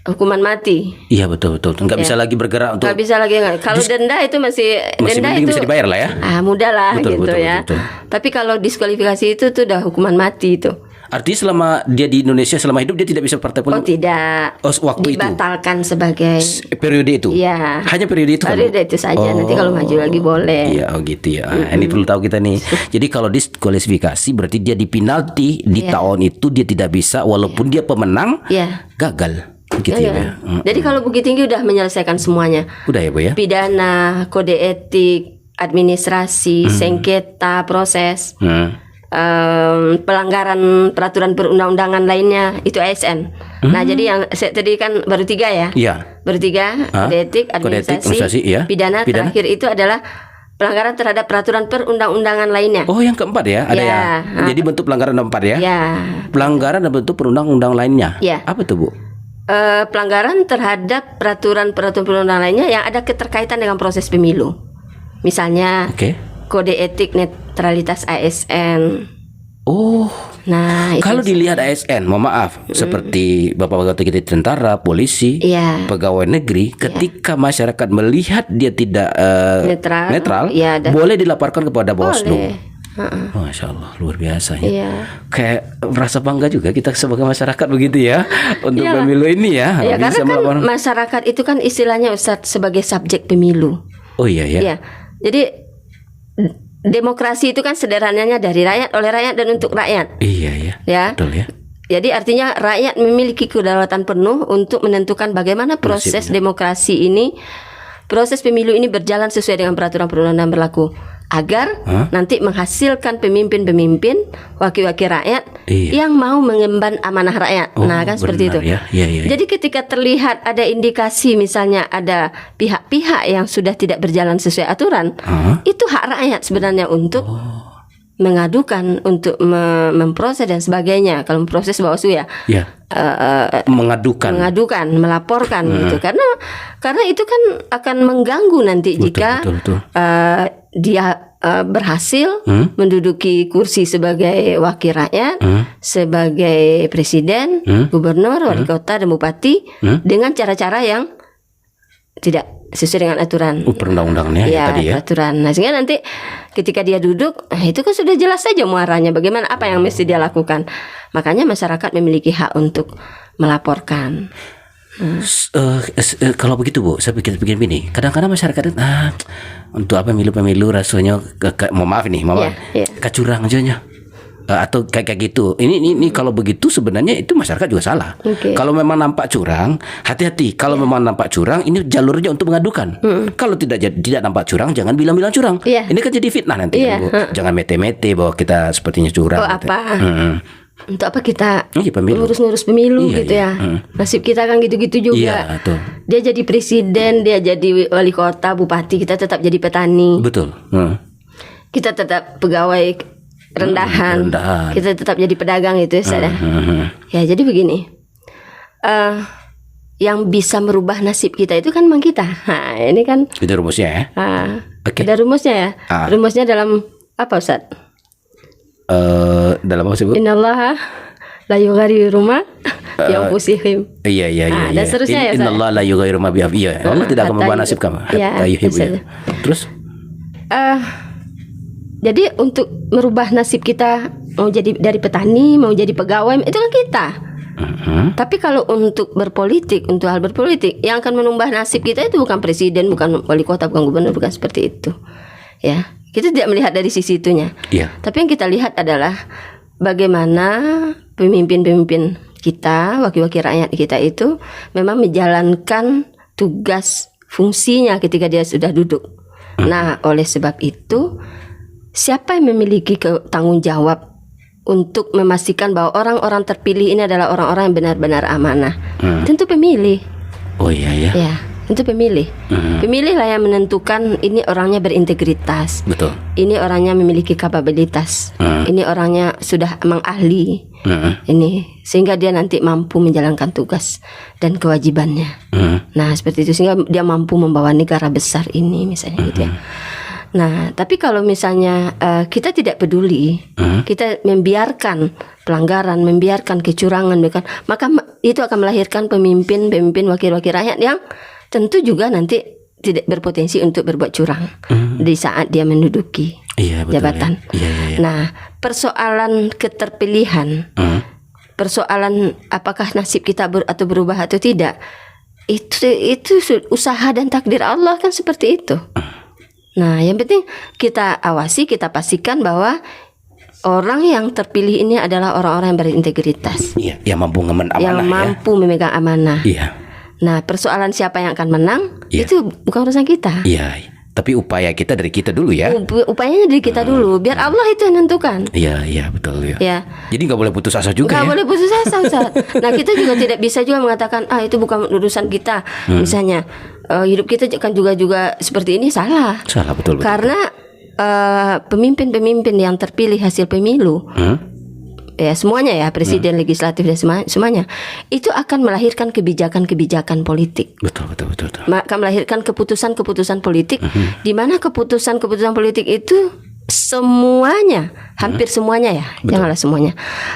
hukuman mati. Iya, betul. Nggak bisa lagi bergerak untuk. Nggak bisa lagi. Kalau denda itu masih denda mending itu bisa dibayar lah ya. Mudah lah Betul, gitu ya. betul. Tapi kalau diskualifikasi itu tuh udah hukuman mati itu. Artinya selama dia di Indonesia, selama hidup dia tidak bisa partai Oh politik. tidak. Oh, waktu itu. Dibatalkan sebagai Periode itu. Iya. Hanya periode itu kan? Periode itu saja. Nanti kalau maju lagi boleh. Iya, oh gitu ya. Ini perlu tahu kita nih. Jadi kalau diskualifikasi berarti dia di penalti di tahun itu dia tidak bisa walaupun dia pemenang Iya. gagal. Gitu ya, Bu ya. Jadi kalau Bukit Tinggi udah menyelesaikan semuanya. Udah ya, Bu ya. Pidana, kode etik, administrasi, sengketa, proses. Pelanggaran peraturan perundang-undangan lainnya itu ASN. Nah jadi yang tadi kan baru 3 ya. Iya. Baru 3, kode etik, administrasi, iya. pidana. Terakhir itu adalah pelanggaran terhadap peraturan perundang-undangan lainnya. Oh, yang keempat ya, ada Ya. ya. Jadi bentuk pelanggaran ada 4 ya. Ya. Pelanggaran dan bentuk perundang-undang lainnya. Ya. Apa tuh, Bu? Pelanggaran terhadap peraturan perundang-undangan lainnya yang ada keterkaitan dengan proses pemilu. Misalnya Oke. kode etik netralitas ASN. Oh. Nah, itu Kalau dilihat ASN, mohon maaf, seperti bapak-bapak kita di tentara, polisi, Iya. pegawai negeri, ketika masyarakat melihat dia tidak Netral, iya, dan- boleh dilaporkan kepada Bawaslu. boleh. Masya Allah, luar biasa ya. Iya. Kayak merasa bangga juga kita sebagai masyarakat begitu ya untuk Iyalah. pemilu ini ya. Ya karena Bisa kan melaporkan. masyarakat itu kan istilahnya Ustadz sebagai subjek pemilu. Oh iya ya. Iya. Jadi demokrasi itu kan sederhananya dari rakyat, oleh rakyat dan untuk rakyat. Iya ya. Ya. Betul ya. Jadi artinya rakyat memiliki kedaulatan penuh untuk menentukan bagaimana proses demokrasi ini, proses pemilu ini berjalan sesuai dengan peraturan perundang-undangan berlaku, agar nanti menghasilkan pemimpin-pemimpin, wakil-wakil rakyat Iya. yang mau mengemban amanah rakyat. Oh, Nah kan seperti itu. benar ya. Iya. Jadi ketika terlihat ada indikasi misalnya ada pihak-pihak yang sudah tidak berjalan sesuai aturan, itu hak rakyat sebenarnya untuk mengadukan, untuk memproses dan sebagainya. Kalau memproses Bawaslu ya, Ya. Mengadukan. melaporkan gitu. Karena itu kan akan mengganggu nanti jika betul. dia berhasil menduduki kursi sebagai wakil rakyat, sebagai presiden, gubernur, wali kota dan bupati dengan cara-cara yang tidak sesuai dengan aturan. Perundang-undangannya ya, tadi ya. Peraturan. Nah, sehingga nanti ketika dia duduk, itu kan sudah jelas saja muaranya bagaimana apa yang mesti dia lakukan. Makanya masyarakat memiliki hak untuk melaporkan. Kalau begitu, Bu, saya pikir-pikir begini. Kadang-kadang masyarakat untuk apa pemilu rasanya mohon maaf nih, mohon maaf. Iya. Kacurang aja atau kayak gitu. Ini kalau begitu sebenarnya itu masyarakat juga salah. Oke. Kalau memang nampak curang, hati-hati. Kalau memang nampak curang, ini jalurnya untuk mengadukan. Kalau tidak nampak curang, jangan bilang-bilang curang. Iya. Ini kan jadi fitnah nanti, Iya. Bu. Jangan mete-mete bahwa kita sepertinya curang. Oh, gitu. apa? Untuk apa kita Iya, pemilu. ngurus-ngurus pemilu Iya, gitu iya. ya. Nasib kita kan gitu-gitu juga. Iya, betul. Dia jadi presiden, dia jadi wali kota, bupati, kita tetap jadi petani. Betul. Kita tetap pegawai rendahan. rendahan. Kita tetap jadi pedagang itu ya. Ya, jadi begini. Yang bisa merubah nasib kita itu kan memang kita. Nah, ini kan Itu rumusnya ya. Oke. ada rumusnya ya. Rumusnya dalam apa, Ustaz? Dalam apa sih, Bu? Innallaha la yughayyiru ma bianfusihim. Iya. Dan seterusnya ya, Ustaz. Innallaha la yughayyiru ma bi'afsihim. Iya. Allah tidak akan mengubah nasib kamu. Iya, Hatta yuhibbu. bisa. Terus Jadi untuk merubah nasib kita, mau jadi dari petani, mau jadi pegawai, itu kan kita. Tapi kalau untuk berpolitik, untuk hal berpolitik, yang akan menambah nasib kita itu bukan presiden, bukan wali kota, bukan gubernur, bukan seperti itu. Ya, kita tidak melihat dari sisi itunya. Iya. Tapi yang kita lihat adalah bagaimana pemimpin-pemimpin kita, wakil-wakil rakyat kita itu memang menjalankan tugas fungsinya ketika dia sudah duduk. Nah, oleh sebab itu, siapa yang memiliki tanggung jawab untuk memastikan bahwa orang-orang terpilih ini adalah orang-orang yang benar-benar amanah? Tentu pemilih. Oh iya ya. Ya, tentu pemilih. Pemilih lah yang menentukan ini orangnya berintegritas. Betul. Ini orangnya memiliki kapabilitas. Ini orangnya sudah emang ahli. Ini sehingga dia nanti mampu menjalankan tugas dan kewajibannya. Nah, seperti itu sehingga dia mampu membawa negara besar ini misalnya gitu ya. Nah, tapi kalau misalnya kita tidak peduli, kita membiarkan pelanggaran, membiarkan kecurangan, maka itu akan melahirkan pemimpin wakil-wakil rakyat yang tentu juga nanti tidak berpotensi untuk berbuat curang di saat dia menduduki jabatan. Ya. Nah, persoalan keterpilihan, persoalan apakah nasib kita atau berubah atau tidak, itu usaha dan takdir Allah kan seperti itu. Nah, yang penting kita awasi, kita pastikan bahwa orang yang terpilih ini adalah orang-orang yang berintegritas. Iya, yang mampu amanah, yang mampu memegang amanah. Iya. Nah, persoalan siapa yang akan menang itu bukan urusan kita. Iya. Tapi upaya kita dari kita dulu ya. Upayanya dari kita dulu, biar Allah itu yang menentukan. Iya, betul ya. Ya. Jadi nggak boleh putus asa juga. Nggak boleh putus asa, Ustaz. Nah, kita juga tidak bisa juga mengatakan itu bukan urusan kita. Misalnya hidup kita kan juga seperti ini, salah. Salah, betul. Karena pemimpin-pemimpin yang terpilih hasil pemilu, ya semuanya ya, presiden, legislatif dan semuanya itu akan melahirkan kebijakan-kebijakan politik. Betul. Akan melahirkan keputusan-keputusan politik, di mana keputusan-keputusan politik itu semuanya, hampir semuanya ya, janganlah semuanya,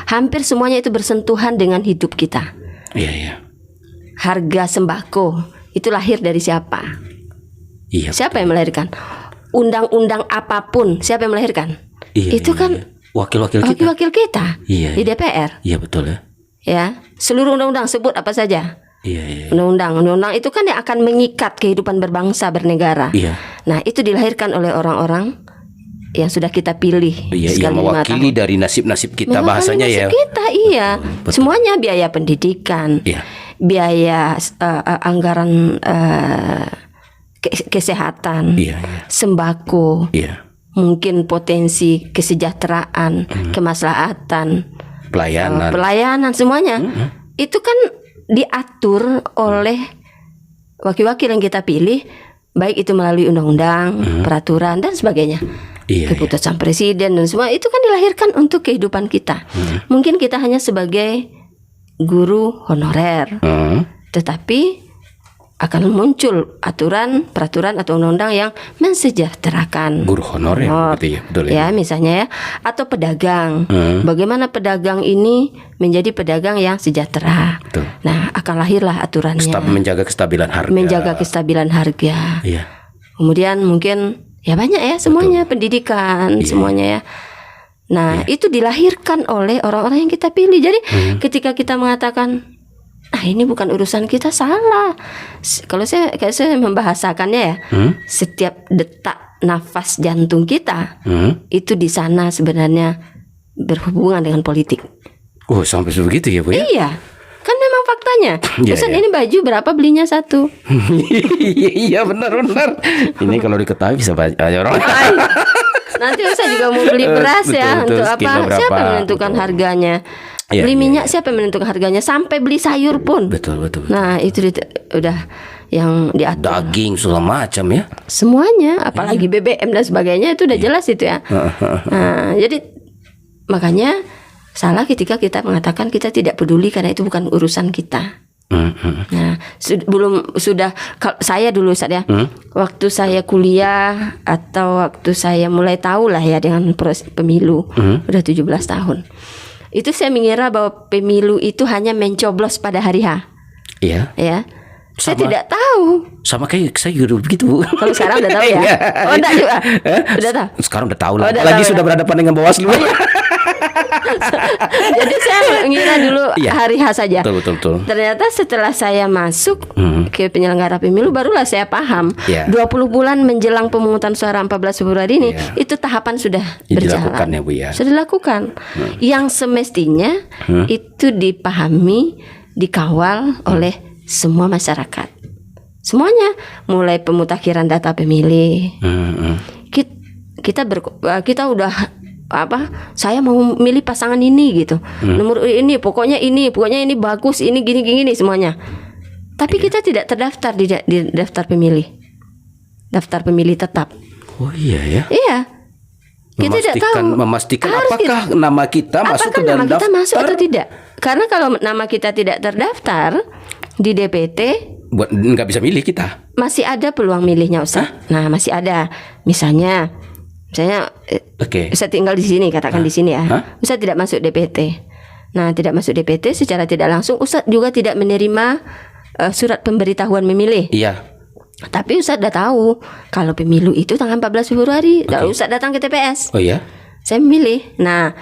hampir semuanya itu bersentuhan dengan hidup kita. Iya. Harga sembako itu lahir dari siapa? Iya. Siapa yang melahirkan? Undang-undang apapun, siapa yang melahirkan? Itu kan wakil-wakil kita di DPR. Iya, betul ya. Ya, seluruh undang-undang sebut apa saja. Iya. Undang-undang itu kan yang akan mengikat kehidupan berbangsa bernegara. Iya. Nah, itu dilahirkan oleh orang-orang yang sudah kita pilih. Iya, yang mewakili dari nasib-nasib kita, bahasanya ya. Nasib kita, iya. Betul. Semuanya biaya pendidikan, biaya anggaran kesehatan, sembako, mungkin potensi kesejahteraan, kemaslahatan, pelayanan semuanya. Itu kan diatur oleh wakil-wakil yang kita pilih, baik itu melalui undang-undang, peraturan dan sebagainya. Keputusan presiden dan semua itu kan dilahirkan untuk kehidupan kita. Mungkin kita hanya sebagai guru honorer, tetapi akan muncul aturan, peraturan atau undang-undang yang mensejahterakan guru honorer, betul ya. Misalnya ya, atau pedagang. Bagaimana pedagang ini menjadi pedagang yang sejahtera. Betul. Nah, akan lahirlah aturannya. Menjaga kestabilan harga. Iya. Kemudian mungkin ya banyak ya semuanya, pendidikan, semuanya ya. Nah, itu dilahirkan oleh orang-orang yang kita pilih. Jadi ketika kita mengatakan ini bukan urusan kita, salah. Kalau saya membahasakannya ya, setiap detak nafas jantung kita itu di sana sebenarnya berhubungan dengan politik. Oh, sampai sebegitu ya, Bu ya? Iya. Kan memang faktanya. Ustaz, ini baju berapa belinya satu? Iya, benar. Ini kalau diketahui bisa banyak orang. Nanti Ustaz juga mau beli beras ya, untuk apa? Siapa yang menentukan harganya? Beli minyak siapa yang menentukan harganya? Sampai beli sayur pun. Betul. Nah, itu udah yang diatur. Daging segala macam ya. Semuanya, apalagi BBM dan sebagainya itu udah jelas itu ya. Nah, jadi makanya salah ketika kita mengatakan kita tidak peduli karena itu bukan urusan kita. Nah, kalau saya dulu Ustaz ya, waktu saya kuliah atau waktu saya mulai tahu lah ya dengan proses pemilu, udah 17 tahun. Itu saya mengira bahwa pemilu itu hanya mencoblos pada hari H. Iya. Ya. Saya tidak tahu. Sama kayak saya juga begitu, Bu. Kalau sekarang udah tahu ya? Oh, enggak juga. Udah tahu. Sekarang udah tahu lah. Lagi sudah berhadapan dengan Bawaslu. Jadi saya mengira dulu Iya. hari H saja. Betul. Ternyata setelah saya masuk ke penyelenggara pemilu, barulah saya paham. Iya. 20 bulan menjelang pemungutan suara 14 Februari ini, Iya. itu tahapan sudah Dilakukan berjalan. ya, Bu, ya. Sudah dilakukan. Yang semestinya itu dipahami, dikawal oleh semua masyarakat. Semuanya, mulai pemutakhiran data pemilih. Kita udah saya mau milih pasangan ini gitu. Nomor ini, pokoknya ini bagus, ini gini semuanya. Tapi kita tidak terdaftar di daftar pemilih. Daftar pemilih tetap. Oh iya ya. Iya. Kita tidak tahu. Memastikan Harus apakah nama kita masuk ke dalam nama kita daftar. masuk atau tidak. Karena kalau nama kita tidak terdaftar di DPT, nggak bisa milih kita. masih ada peluang milihnya, Ustaz. Nah, masih ada. Misalnya Oke. Ustaz tinggal di sini, katakan di sini ya. Ustaz tidak masuk DPT. Nah, tidak masuk DPT secara tidak langsung Ustaz juga tidak menerima surat pemberitahuan memilih. Iya. Tapi Ustaz udah tahu kalau pemilu itu tanggal 14 Februari. Lalu Ustaz datang ke TPS. Oh iya. Saya memilih. Nah,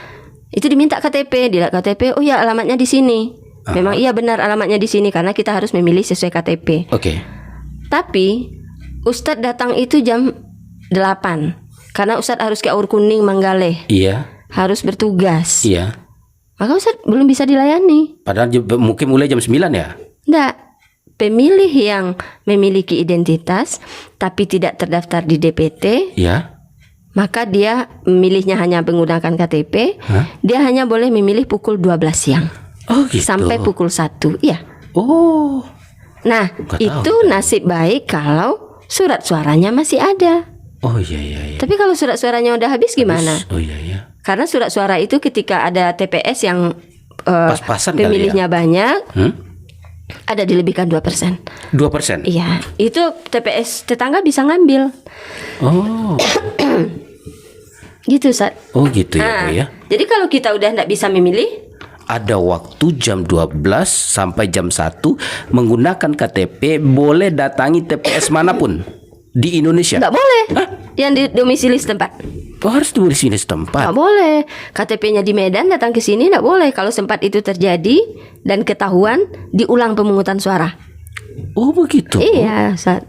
itu diminta KTP, dilihat KTP. Oh ya, alamatnya di sini. Memang iya benar alamatnya di sini karena kita harus memilih sesuai KTP. Oke. Tapi Ustadz datang itu jam 8 karena Ustadz harus ke Aur Kuning Manggale. Iya. Harus bertugas. Iya. Maka Ustadz belum bisa dilayani. Padahal mungkin mulai jam 9 ya. Enggak. Pemilih yang memiliki identitas tapi tidak terdaftar di DPT, Iya. maka dia memilihnya hanya menggunakan KTP. Dia hanya boleh memilih pukul 12 siang. Oh gitu. Sampai pukul 1. Iya. Oh. Nah, Nggak tahu itu nasib baik kalau surat suaranya masih ada. Oh iya. Tapi kalau surat suaranya udah habis gimana? Oh iya. Karena surat suara itu ketika ada TPS yang Pas-pasan kali pemilihnya banyak, Hmm? ada dilebihkan 2%. 2%. Iya, itu TPS tetangga bisa ngambil. Oh. Gitu, Ustaz. Oh gitu ya, Nah, Bu ya. jadi kalau kita udah tidak bisa memilih, Ada waktu jam 12 sampai jam 1 menggunakan KTP, boleh datangi TPS manapun di Indonesia. nggak boleh. Yang di domisili setempat. Oh, harus tulis sini Nggak setempat. boleh. KTP-nya di Medan, datang ke sini nggak boleh. Kalau sempat itu terjadi dan ketahuan, diulang pemungutan suara. Oh begitu. Iya, Ustaz.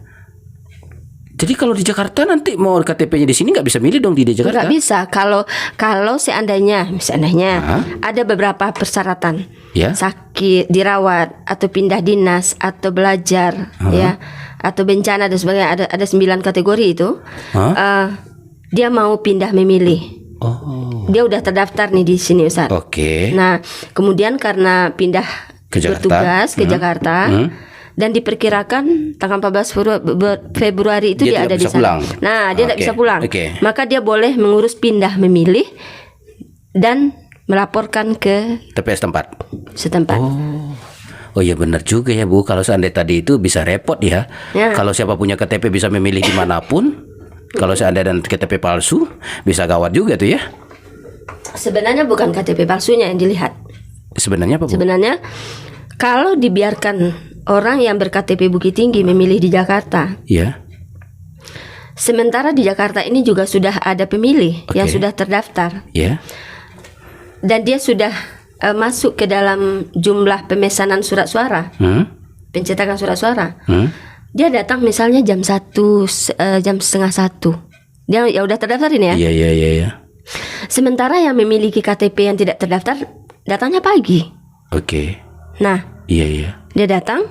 Jadi kalau di Jakarta nanti mau KTP-nya di sini nggak bisa milih dong di Jakarta? Nggak bisa. Kalau seandainya ada beberapa persyaratan, Ya. sakit, dirawat, atau pindah dinas, atau belajar, ya, atau bencana dan sebagainya. Ada 9 kategori itu. Dia mau pindah memilih. Oh. Dia udah terdaftar nih di sini, Ustaz. Oke. Nah, kemudian karena pindah Ke Jakarta. bertugas ke Jakarta. Dan diperkirakan tanggal 14 Februari itu Dia dia tidak ada di bisa sana. pulang. Nah, dia tidak Oke. bisa pulang. Oke. Maka dia boleh mengurus pindah memilih dan melaporkan ke TPS tempat. setempat. Oh iya benar juga ya Bu. Kalau seandainya tadi itu bisa repot ya. Ya. Kalau siapa punya KTP bisa memilih dimanapun. Kalau seandainya dan KTP palsu bisa gawat juga tuh ya. Sebenarnya bukan KTP palsunya yang dilihat. Sebenarnya apa Bu? Sebenarnya kalau dibiarkan orang yang ber-KTP Bukit Tinggi memilih di Jakarta, Ya. sementara di Jakarta ini juga sudah ada pemilih yang sudah terdaftar Ya. dan dia sudah masuk ke dalam jumlah pemesanan surat suara, pencetakan surat suara. Dia datang misalnya jam 1, jam setengah 1. Dia ya udah terdaftar ini ya. Iya. Sementara yang memiliki KTP yang tidak terdaftar datangnya pagi. Oke. Nah, Iya. dia datang,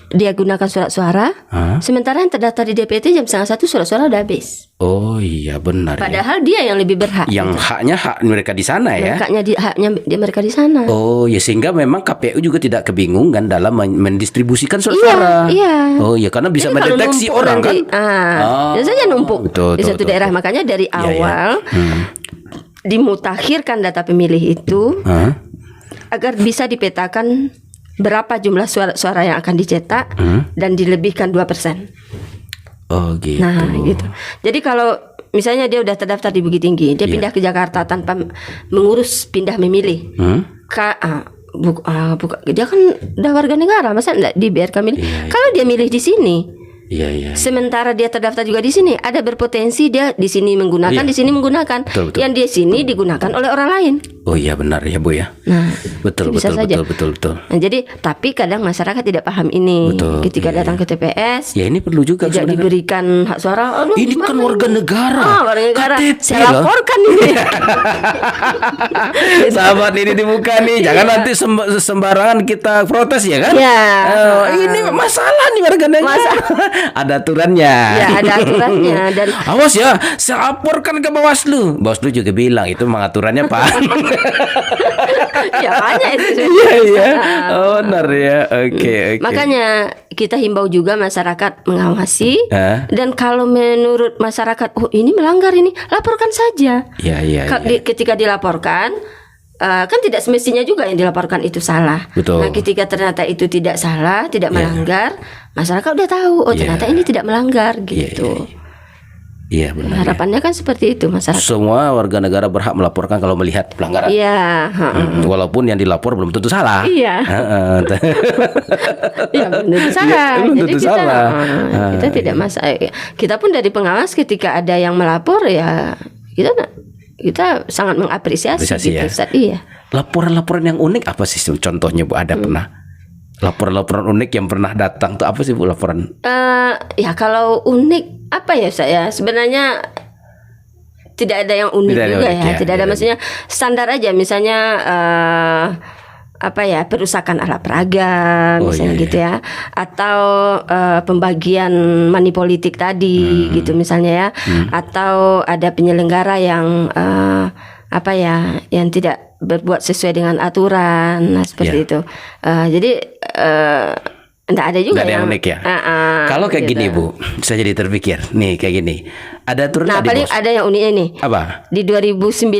dia gunakan surat suara. Sementara yang terdaftar di DPT jam setengah 1 surat suara udah habis. Oh iya benar ya. Padahal dia yang lebih berhak. Yang haknya hak mereka di sana ya. Haknya mereka di sana. Oh ya, sehingga memang KPU juga tidak kebingungan dalam mendistribusikan surat suara. Iya. Oh ya, karena bisa Jadi kalau mendeteksi numpuk orang nanti, kan. biasanya numpuk betul, di satu daerah. Makanya dari Iya, awal dimutakhirkan data pemilih itu agar bisa dipetakan berapa jumlah suara yang akan dicetak dan dilebihkan 2%. Oh gitu. Nah, gitu. Jadi kalau misalnya dia udah terdaftar di Bukit Tinggi, dia pindah ke Jakarta tanpa mengurus pindah memilih. Dia kan udah warga negara, masa enggak dibiarkan milih? Kalau dia milih di sini, Iya. Sementara dia terdaftar juga di sini, ada berpotensi dia di sini menggunakan, di sini menggunakan, Betul. yang di sini digunakan oleh orang lain. Oh iya benar ya Bu ya. Nah, Betul. bisa saja. Betul. Nah, jadi tapi kadang masyarakat tidak paham ini. Betul, Ketika iya. datang ke TPS, Ya ini perlu juga tidak sebenarnya. diberikan hak suara. Aduh, Ini kan gimana warga ini? negara. Warga negara. KTP Saya loh. laporkan ini. Sahabat ini dibuka nih, jangan nanti sembarangan kita protes ya kan? Ya. Ini masalah nih warga negara. Ada aturannya. Ya, ada aturannya dan Awas ya, saya laporkan ke Bawaslu. Bawaslu juga bilang itu mengaturannya Pak. ya banyak itu. Iya. Oh benar ya. Oke. Makanya kita himbau juga masyarakat mengawasi. Dan kalau menurut masyarakat, oh ini melanggar ini, laporkan saja. Iya. Ketika dilaporkan, kan tidak semestinya juga yang dilaporkan itu salah. Betul. Nah, ketika ternyata itu tidak salah, tidak melanggar, masyarakat udah tahu, oh ternyata ini tidak melanggar gitu. Iya benar. Harapannya kan seperti itu masyarakat. Semua warga negara berhak melaporkan kalau melihat pelanggaran. Iya. Walaupun yang dilapor belum tentu salah. Iya. Ya belum tentu salah. Belum Jadi tentu kita, salah. kita tidak masalah. Kita pun dari pengawas ketika ada yang melapor ya kita sangat mengapresiasi Apresiasi gitu. ya. Ustaz. Iya. Laporan-laporan yang unik apa sih contohnya Bu? Ada pernah laporan-laporan unik yang pernah datang tuh apa sih Bu laporan? Ya kalau unik apa ya saya sebenarnya tidak ada yang unik Tidak ada juga unik ya. ya, Tidak ada tidak. maksudnya standar aja misalnya apa ya perusakan alat peraga misalnya gitu ya atau pembagian money politik tadi gitu misalnya ya atau ada penyelenggara yang apa ya yang tidak berbuat sesuai dengan aturan seperti itu jadi enggak ada juga Nggak ada yang yang unik ya. Kalau kayak gini Bu, saya jadi terpikir nih kayak gini. Ada aturan Nah, tadi, paling Bos. ada yang unik ini. Apa? Di 2019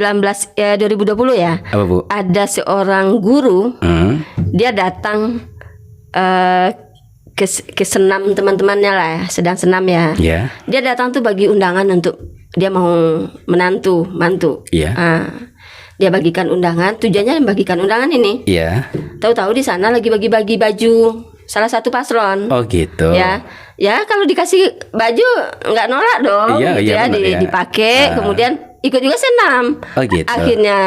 2020 ya. Apa Bu? Ada seorang guru, dia datang ke senam teman-temannya lah ya, sedang senam ya. Iya. Dia datang tuh bagi undangan untuk dia mau mantu. Iya. Dia bagikan undangan, tujuannya membagikan undangan ini. Iya. Tahu-tahu di sana lagi bagi-bagi baju salah satu paslon. Oh gitu. Ya kalau dikasih baju nggak nolak dong, Iya, gitu iya, ya, benar, ya. dipakai, kemudian ikut juga senam. Oh, gitu. Akhirnya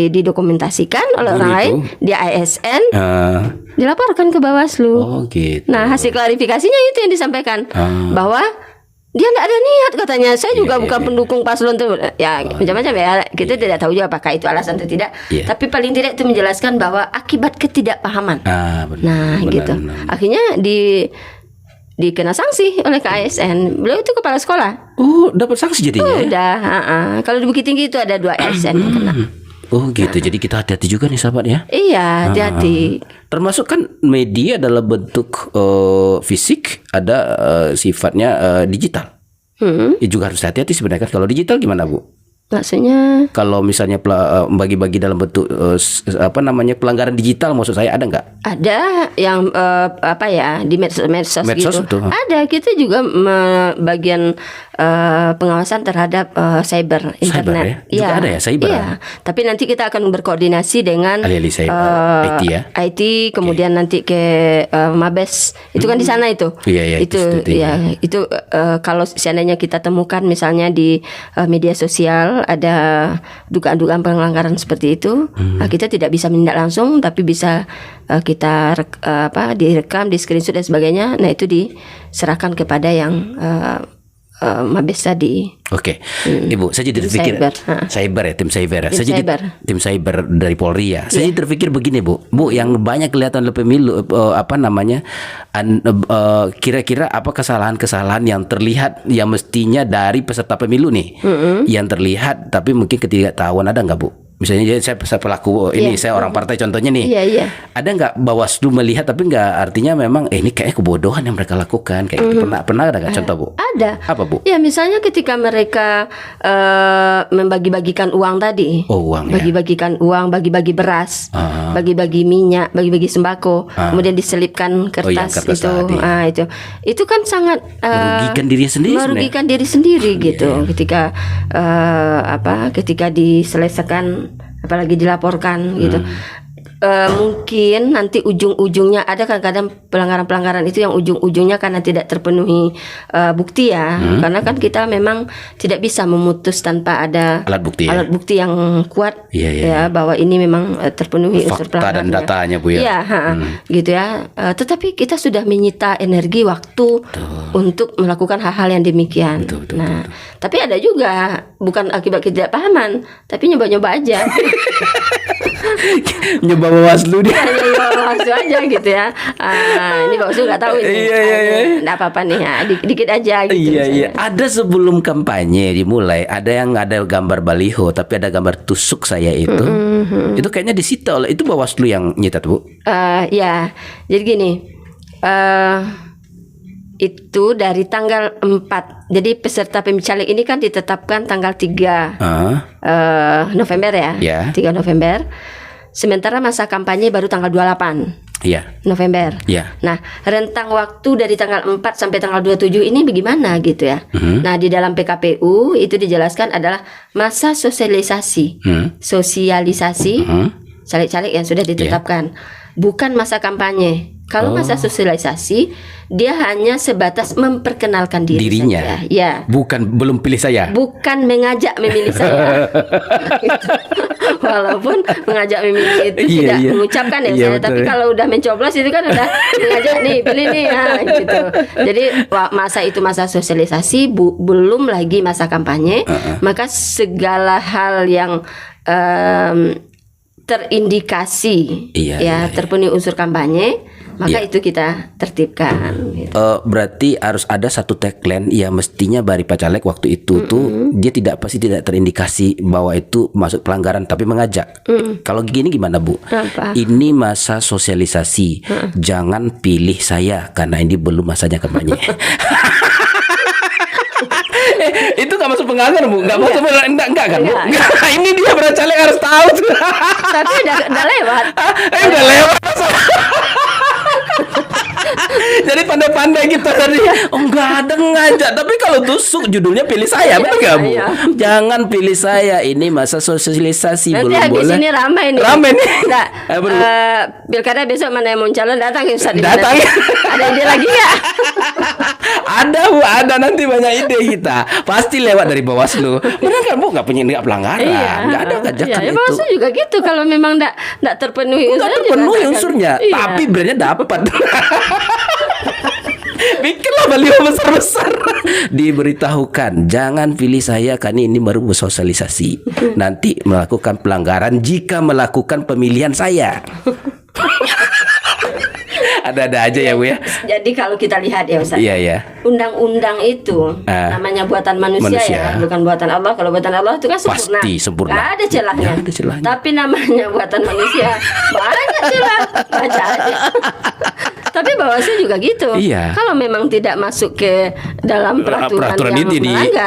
didokumentasikan oleh orang Guru lain, itu? dia ASN, Eh, dilaporkan ke Bawaslu. oh gitu. Nah hasil klarifikasinya itu yang disampaikan bahwa dia tidak ada niat katanya. Saya juga bukan pendukung paslon tuh. Ya macam-macam ya. Kita tidak tahu juga apakah itu alasan atau tidak. Iya. Tapi paling tidak itu menjelaskan bahwa akibat ketidakpahaman. Benar. Nah Benar, gitu. benar. Akhirnya dikena sanksi oleh KASN. Beliau itu kepala sekolah. Oh, dapat sanksi jadinya. Ya? Udah. Kalau di Bukit Tinggi itu ada 2 ASN yang kena. Oh gitu. Jadi kita hati-hati juga nih sahabat ya. Iya, hati-hati. Termasuk kan media dalam bentuk fisik, ada sifatnya digital. Ya juga harus hati-hati sebenarnya kan. Kalau digital gimana Bu? Maksudnya Kalau misalnya bagi-bagi dalam bentuk pelanggaran digital, maksud saya ada nggak? ada yang apa ya di medsos Medsos gitu. betul. Ada kita juga bagian pengawasan terhadap cyber internet. ya? Juga ada ya, cyber? Iya. Tapi nanti kita akan berkoordinasi dengan Ahli-ahli IT ya? IT kemudian nanti ke Mabes. Itu kan di sana itu. Iya, itu ya itu kalau seandainya kita temukan misalnya di media sosial ada dugaan-dugaan pelanggaran seperti itu, kita tidak bisa menindak langsung tapi bisa kita direkam, di screenshot dan sebagainya. Nah itu diserahkan kepada yang Mabes tadi. Oke, Ibu, saya jadi terpikir cyber ya, tim cyber ya. Saya jadi tim cyber dari Polri ya. Saya jadi terpikir begini, Bu, yang banyak kelihatan oleh pemilu kira-kira apa kesalahan-kesalahan yang terlihat yang mestinya dari peserta pemilu nih, yang terlihat tapi mungkin ketidaktahuan, ada nggak Bu? Misalnya saya pelaku ini, saya orang partai contohnya nih. Iya. Ada nggak Bawaslu melihat tapi nggak artinya memang ini kayaknya kebodohan yang mereka lakukan kayak gitu. Pernah ada nggak contoh Bu? Ada. Apa Bu? Ya misalnya ketika mereka membagi-bagikan uang tadi. Oh, uang ya. Bagi-bagikan uang, bagi-bagi beras, bagi-bagi minyak, bagi-bagi sembako, kemudian diselipkan kertas, kertas itu. tadi. Itu kan sangat merugikan diri sendiri. Merugikan diri sendiri gitu. Ketika ketika diselesaikan apalagi dilaporkan gitu. mungkin nanti ujung-ujungnya ada kadang-kadang pelanggaran-pelanggaran itu yang ujung-ujungnya karena tidak terpenuhi bukti ya. Karena kan kita memang tidak bisa memutus tanpa ada alat bukti yang kuat ya bahwa ini memang terpenuhi unsur pelanggaran. Fakta dan datanya Bu ya. Iya, gitu ya. Tetapi kita sudah menyita energi waktu untuk melakukan hal-hal yang demikian. Betul. Tapi ada juga bukan akibat ketidakpahaman, tapi nyoba-nyoba aja. Nyoba Bawaslu dia. Nyoba Bawaslu aja gitu ya. Ini Bawaslu nggak tahu ini. Nggak apa-apa nih ya, dikit aja gitu. Iya. Ada sebelum kampanye dimulai, ada yang ada gambar baliho, tapi ada gambar tusuk saya itu. Itu kayaknya disita oleh itu Bawaslu yang nyetat Bu. Ya, jadi gini. Itu dari tanggal 4. Jadi peserta pemilih caleg ini kan ditetapkan tanggal 3 November ya. 3 November. Sementara masa kampanye baru tanggal 28 November. Nah, rentang waktu dari tanggal 4 sampai tanggal 27 ini bagaimana gitu ya. Nah, di dalam PKPU itu dijelaskan adalah masa sosialisasi. Caleg-caleg yang sudah ditetapkan. Bukan masa kampanye. Kalau masa sosialisasi dia hanya sebatas memperkenalkan dirinya saja. Ya. Belum pilih saya. Bukan mengajak memilih saya. Walaupun mengajak memilih itu tidak mengucapkan ya saya, tapi kalau udah mencoblos itu kan udah mengajak nih pilih nih gitu. Jadi masa sosialisasi belum lagi masa kampanye, maka segala hal yang terindikasi terpenuhi unsur kampanye, maka itu kita tertibkan gitu. Berarti harus ada satu tagline yang mestinya bari Pak Caleg waktu itu tuh dia pasti tidak terindikasi bahwa itu masuk pelanggaran tapi mengajak. Kalau gini gimana Bu? Apa? Ini masa sosialisasi, jangan pilih saya karena ini belum masanya kampanye. Itu nggak masuk pelanggaran Bu, nggak masuk enggak kan Bu? Ini dia Pak Caleg harus tahu. Tapi udah lewat. Udah lewat. Jadi pandai-pandai kita tadi. Enggak ada ngajak. Tapi kalau tusuk judulnya pilih saya, betul nggak Bu? Jangan pilih saya. Ini masa sosialisasi. Nanti belum habis boleh. ini ramai nih. Nah, pilkada besok mana yang mau calon datang ya Ustaz. Datang. Ada ide lagi nggak? Ada Bu, ada nanti banyak ide kita. Pasti lewat dari Bawaslu. Benar kan Bu? Nggak pelanggaran. Nggak ada ajakan itu. Bawaslu juga gitu. Kalau memang nggak terpenuhi unsurnya. Nggak terpenuhi unsurnya. Tapi brandnya dapat. Bikinlah baliho besar-besar. Diberitahukan jangan pilih saya karena ini baru bersosialisasi. Nanti melakukan pelanggaran jika melakukan pemilihan saya. Ada-ada aja ya Bu ya. Jadi kalau kita lihat ya Ustaz, undang-undang itu namanya buatan manusia ya, bukan buatan Allah. Kalau buatan Allah itu kan sempurna. Pasti sempurna. Gak ada celahnya. Tapi namanya buatan manusia banyak celah. Baca aja. Tapi Bawaslu juga gitu. Kalau memang tidak masuk ke dalam peraturan yang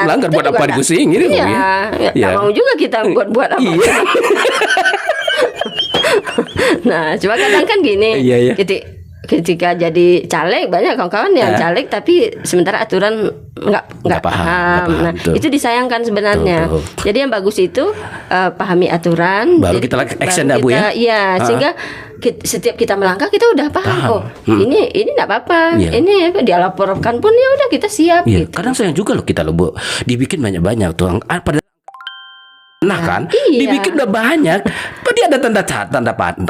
melanggar buat apa dipusing gitu ya. Nggak mau juga kita buat apa. Nah, cuma kadang kan gini. Ketika jadi caleg banyak kawan-kawan yang caleg tapi sementara aturan nggak paham. Nah, itu disayangkan sebenarnya. Jadi yang bagus itu pahami aturan. Baru kita action Bu ya. Iya, sehingga setiap kita melangkah kita udah paham. Ini nggak apa-apa. Ini dia laporkan pun ya udah kita siap. Gitu. Kadang sayang juga loh kita loh Bu. Dibikin banyak-banyak tuh. Dibikin udah banyak. Dia ada tanda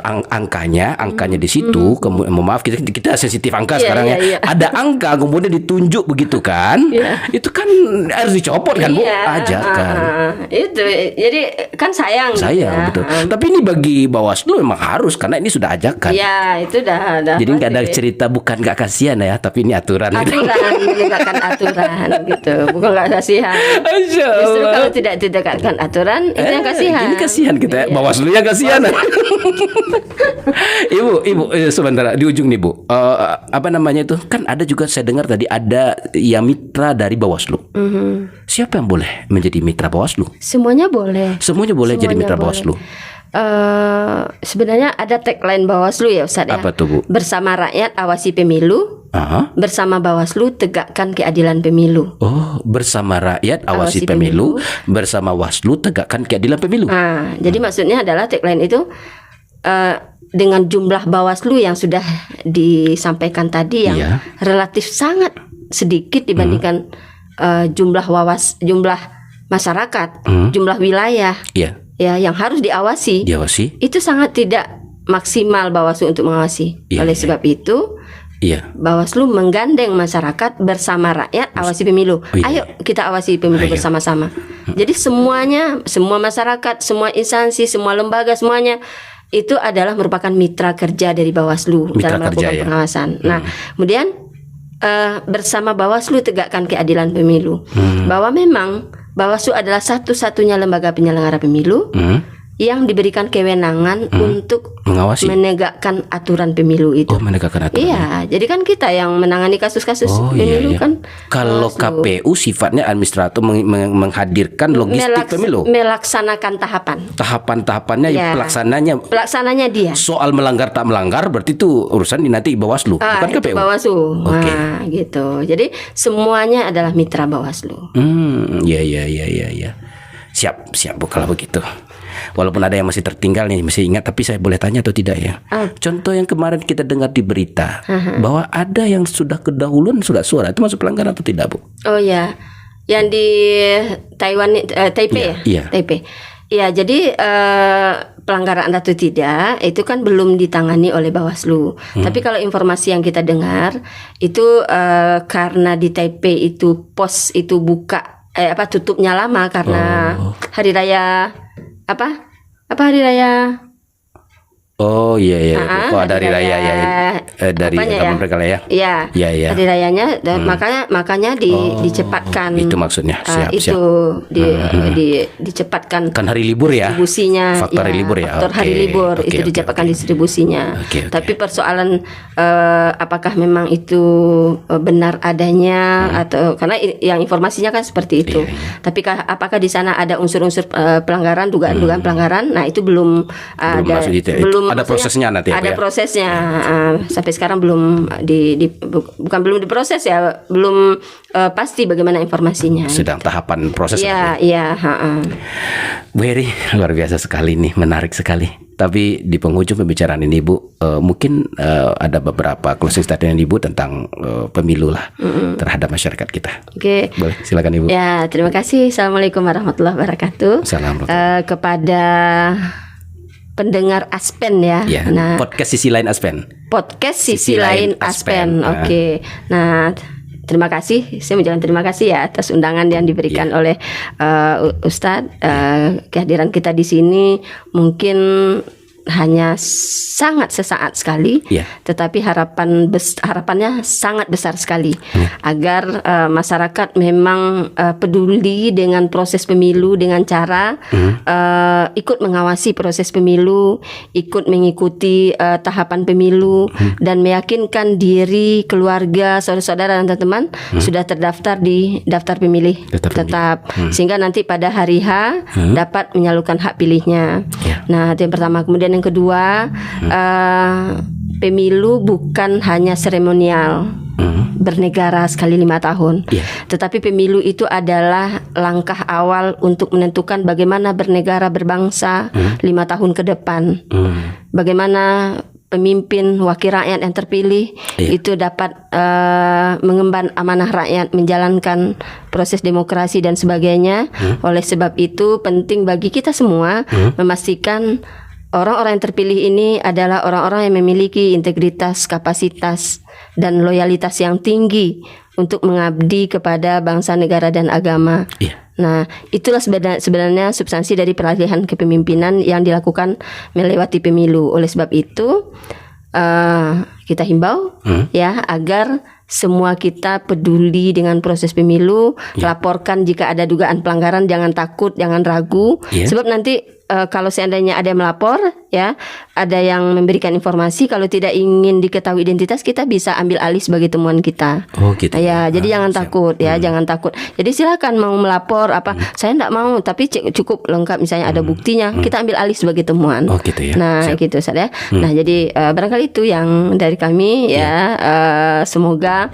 angkanya di situ. Kemudian maaf kita sensitif angka sekarang ya. Ada angka kemudian ditunjuk begitu kan? Itu kan harus dicopot kan Bu? Ajakan. Itu jadi kan sayang. Betul. Tapi ini bagi Bawaslu memang harus karena ini sudah ajakan. Iya itu dah. Jadi nggak ada cerita bukan nggak kasihan ya, tapi ini aturan. Menegakkan aturan gitu. Bukan nggak kasihan. Justru kalau tidak ditegakkan aturan itu yang kasihan. Ini kasihan kita, Bawaslu yang kasihan. Ibu, sebentar di ujung nih Bu. Apa namanya itu? Kan ada juga saya dengar tadi ada yang mitra dari Bawaslu. Siapa yang boleh menjadi mitra Bawaslu? Semuanya boleh. Semuanya boleh jadi mitra Bawaslu. Sebenarnya ada tagline Bawaslu ya Ustaz ya. Apa tuh Bu? Bersama rakyat awasi pemilu. Bersama Bawaslu tegakkan keadilan pemilu. Bersama rakyat awasi pemilu, bersama Bawaslu tegakkan keadilan pemilu. Jadi maksudnya adalah tagline itu dengan jumlah Bawaslu yang sudah disampaikan tadi yang relatif sangat sedikit dibandingkan jumlah masyarakat, jumlah wilayah ya yang harus diawasi. Itu sangat tidak maksimal Bawaslu untuk mengawasi. Oleh sebab itu Bawaslu menggandeng masyarakat bersama rakyat awasi pemilu. Ayo kita awasi pemilu bersama-sama. Jadi semua masyarakat, semua instansi, semua lembaga, semuanya itu adalah merupakan mitra kerja dari Bawaslu dalam melakukan pengawasan. Nah, kemudian bersama Bawaslu tegakkan keadilan pemilu. Bahwa memang Bawaslu adalah satu-satunya lembaga penyelenggara pemilu yang diberikan kewenangan untuk mengawasi, menegakkan aturan pemilu itu. Menegakkan aturan. Iya, jadi kan kita yang menangani kasus-kasus pemilu kan. Kalau KPU sifatnya administrator menghadirkan logistik pemilu, melaksanakan tahapan-tahapannya, pelaksananya dia. Soal melanggar tak melanggar berarti itu urusan nanti Bawaslu, bukan KPU. Bawaslu. Nah, gitu. Jadi semuanya adalah mitra Bawaslu. Iya. Siap Bu kalau begitu. Walaupun ada yang masih tertinggal nih, masih ingat, tapi saya boleh tanya atau tidak ya? Contoh yang kemarin kita dengar di berita bahwa ada yang sudah kedahuluan surat suara, itu masuk pelanggaran atau tidak, Bu? Oh ya, yang di Taiwan, Taipei Taipei. Ya, jadi pelanggaran atau tidak itu kan belum ditangani oleh Bawaslu. Tapi kalau informasi yang kita dengar itu karena di Taipei itu pos itu tutupnya lama karena hari raya hari raya. Oh iya. Kok ada hari raya dari agama mereka lah ya. Iya. Hari rayanya makanya dicepatkan. Itu maksudnya. Siap. Dicepatkan. Kan hari libur ya. Distribusinya. Faktor hari libur ya. Faktor hari libur itu dicepatkan distribusinya. Tapi persoalan apakah memang itu benar adanya atau karena yang informasinya kan seperti itu. Tapi apakah di sana ada unsur-unsur pelanggaran, dugaan pelanggaran? Nah, itu belum ada. Ada prosesnya nanti. Ada prosesnya. Sampai sekarang belum bukan belum diproses ya, belum pasti bagaimana informasinya. Sedang tahapan prosesnya. Iya. Bu Heri, luar biasa sekali nih, menarik sekali. Tapi di penghujung pembicaraan ini Bu, mungkin ada beberapa closing statement Ibu tentang pemilu lah terhadap masyarakat kita. Oke. Boleh, silakan Ibu. Ya, terima kasih. Assalamualaikum warahmatullahi wabarakatuh. Kepada pendengar Aspen ya. Nah, podcast Sisi Lain Aspen. Oke. Nah, terima kasih. Saya mengucapkan terima kasih ya atas undangan yang diberikan oleh Ustadz. Kehadiran kita di sini mungkin hanya sangat sesaat sekali, tetapi harapannya sangat besar sekali agar masyarakat memang peduli dengan proses pemilu dengan cara ikut mengawasi proses pemilu, ikut mengikuti tahapan pemilu dan meyakinkan diri, keluarga, saudara-saudara dan teman-teman sudah terdaftar di daftar pemilih tetap sehingga nanti pada hari H dapat menyalurkan hak pilihnya. Nah, itu yang pertama. Kemudian yang kedua, pemilu bukan hanya seremonial bernegara sekali 5 tahun, tetapi pemilu itu adalah langkah awal untuk menentukan bagaimana bernegara berbangsa 5 tahun ke depan. Bagaimana pemimpin wakil rakyat yang terpilih itu dapat mengemban amanah rakyat, menjalankan proses demokrasi dan sebagainya. Oleh sebab itu penting bagi kita semua memastikan orang-orang yang terpilih ini adalah orang-orang yang memiliki integritas, kapasitas, dan loyalitas yang tinggi untuk mengabdi kepada bangsa, negara, dan agama. Nah, itulah sebenarnya substansi dari peralihan kepemimpinan yang dilakukan melewati pemilu. Oleh sebab itu, kita himbau agar semua kita peduli dengan proses pemilu, laporkan jika ada dugaan pelanggaran, jangan takut, jangan ragu, sebab nanti kalau seandainya ada yang melapor, ada yang memberikan informasi, kalau tidak ingin diketahui identitas, kita bisa ambil alih sebagai temuan kita. Jadi jangan takut, jangan takut. Jadi silakan mau melapor saya tidak mau, tapi cukup lengkap misalnya ada buktinya, kita ambil alih sebagai temuan. Nah, gitu Ustaz ya. Nah, jadi barangkali itu yang dari kami semoga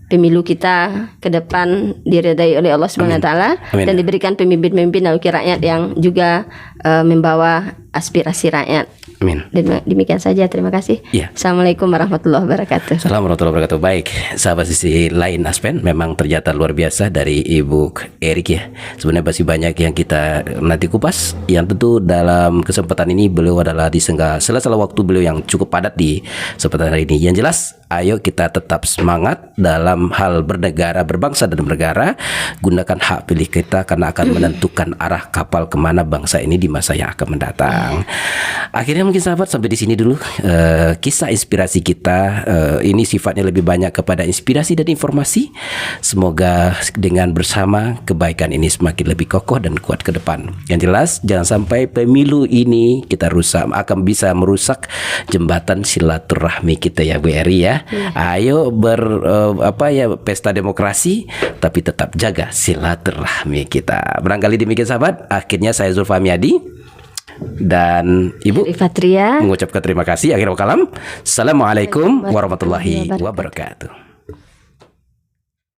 pemilu kita ke depan diridai oleh Allah Subhanahu wa taala dan diberikan pemimpin-pemimpin dan wakil rakyat yang juga membawa aspirasi rakyat. Amin. Demikian saja, terima kasih. Ya. Assalamualaikum warahmatullahi wabarakatuh. Assalamualaikum warahmatullahi wabarakatuh. Baik, sahabat sisi lain Aspen, memang ternyata luar biasa dari Ibu Erik ya. Sebenarnya masih banyak yang kita nanti kupas. Yang tentu dalam kesempatan ini beliau adalah di sela-sela waktu beliau yang cukup padat di kesempatan hari ini. Yang jelas, ayo kita tetap semangat dalam hal bernegara, berbangsa dan bernegara. Gunakan hak pilih kita karena akan menentukan arah kapal kemana bangsa ini di masa yang akan mendatang. Akhirnya mungkin sahabat sampai di sini dulu kisah inspirasi kita. Ini sifatnya lebih banyak kepada inspirasi dan informasi. Semoga dengan bersama kebaikan ini semakin lebih kokoh dan kuat ke depan. Yang jelas jangan sampai pemilu ini kita rusak, akan bisa merusak jembatan silaturahmi kita ya Bu Eri ya. Ayo pesta demokrasi tapi tetap jaga silaturahmi kita. Barangkali demikian sahabat. Akhirnya saya Zulfahmi Adi dan Ibu Fatria mengucapkan terima kasih. Akhirul kalam. Assalamualaikum warahmatullahi wabarakatuh.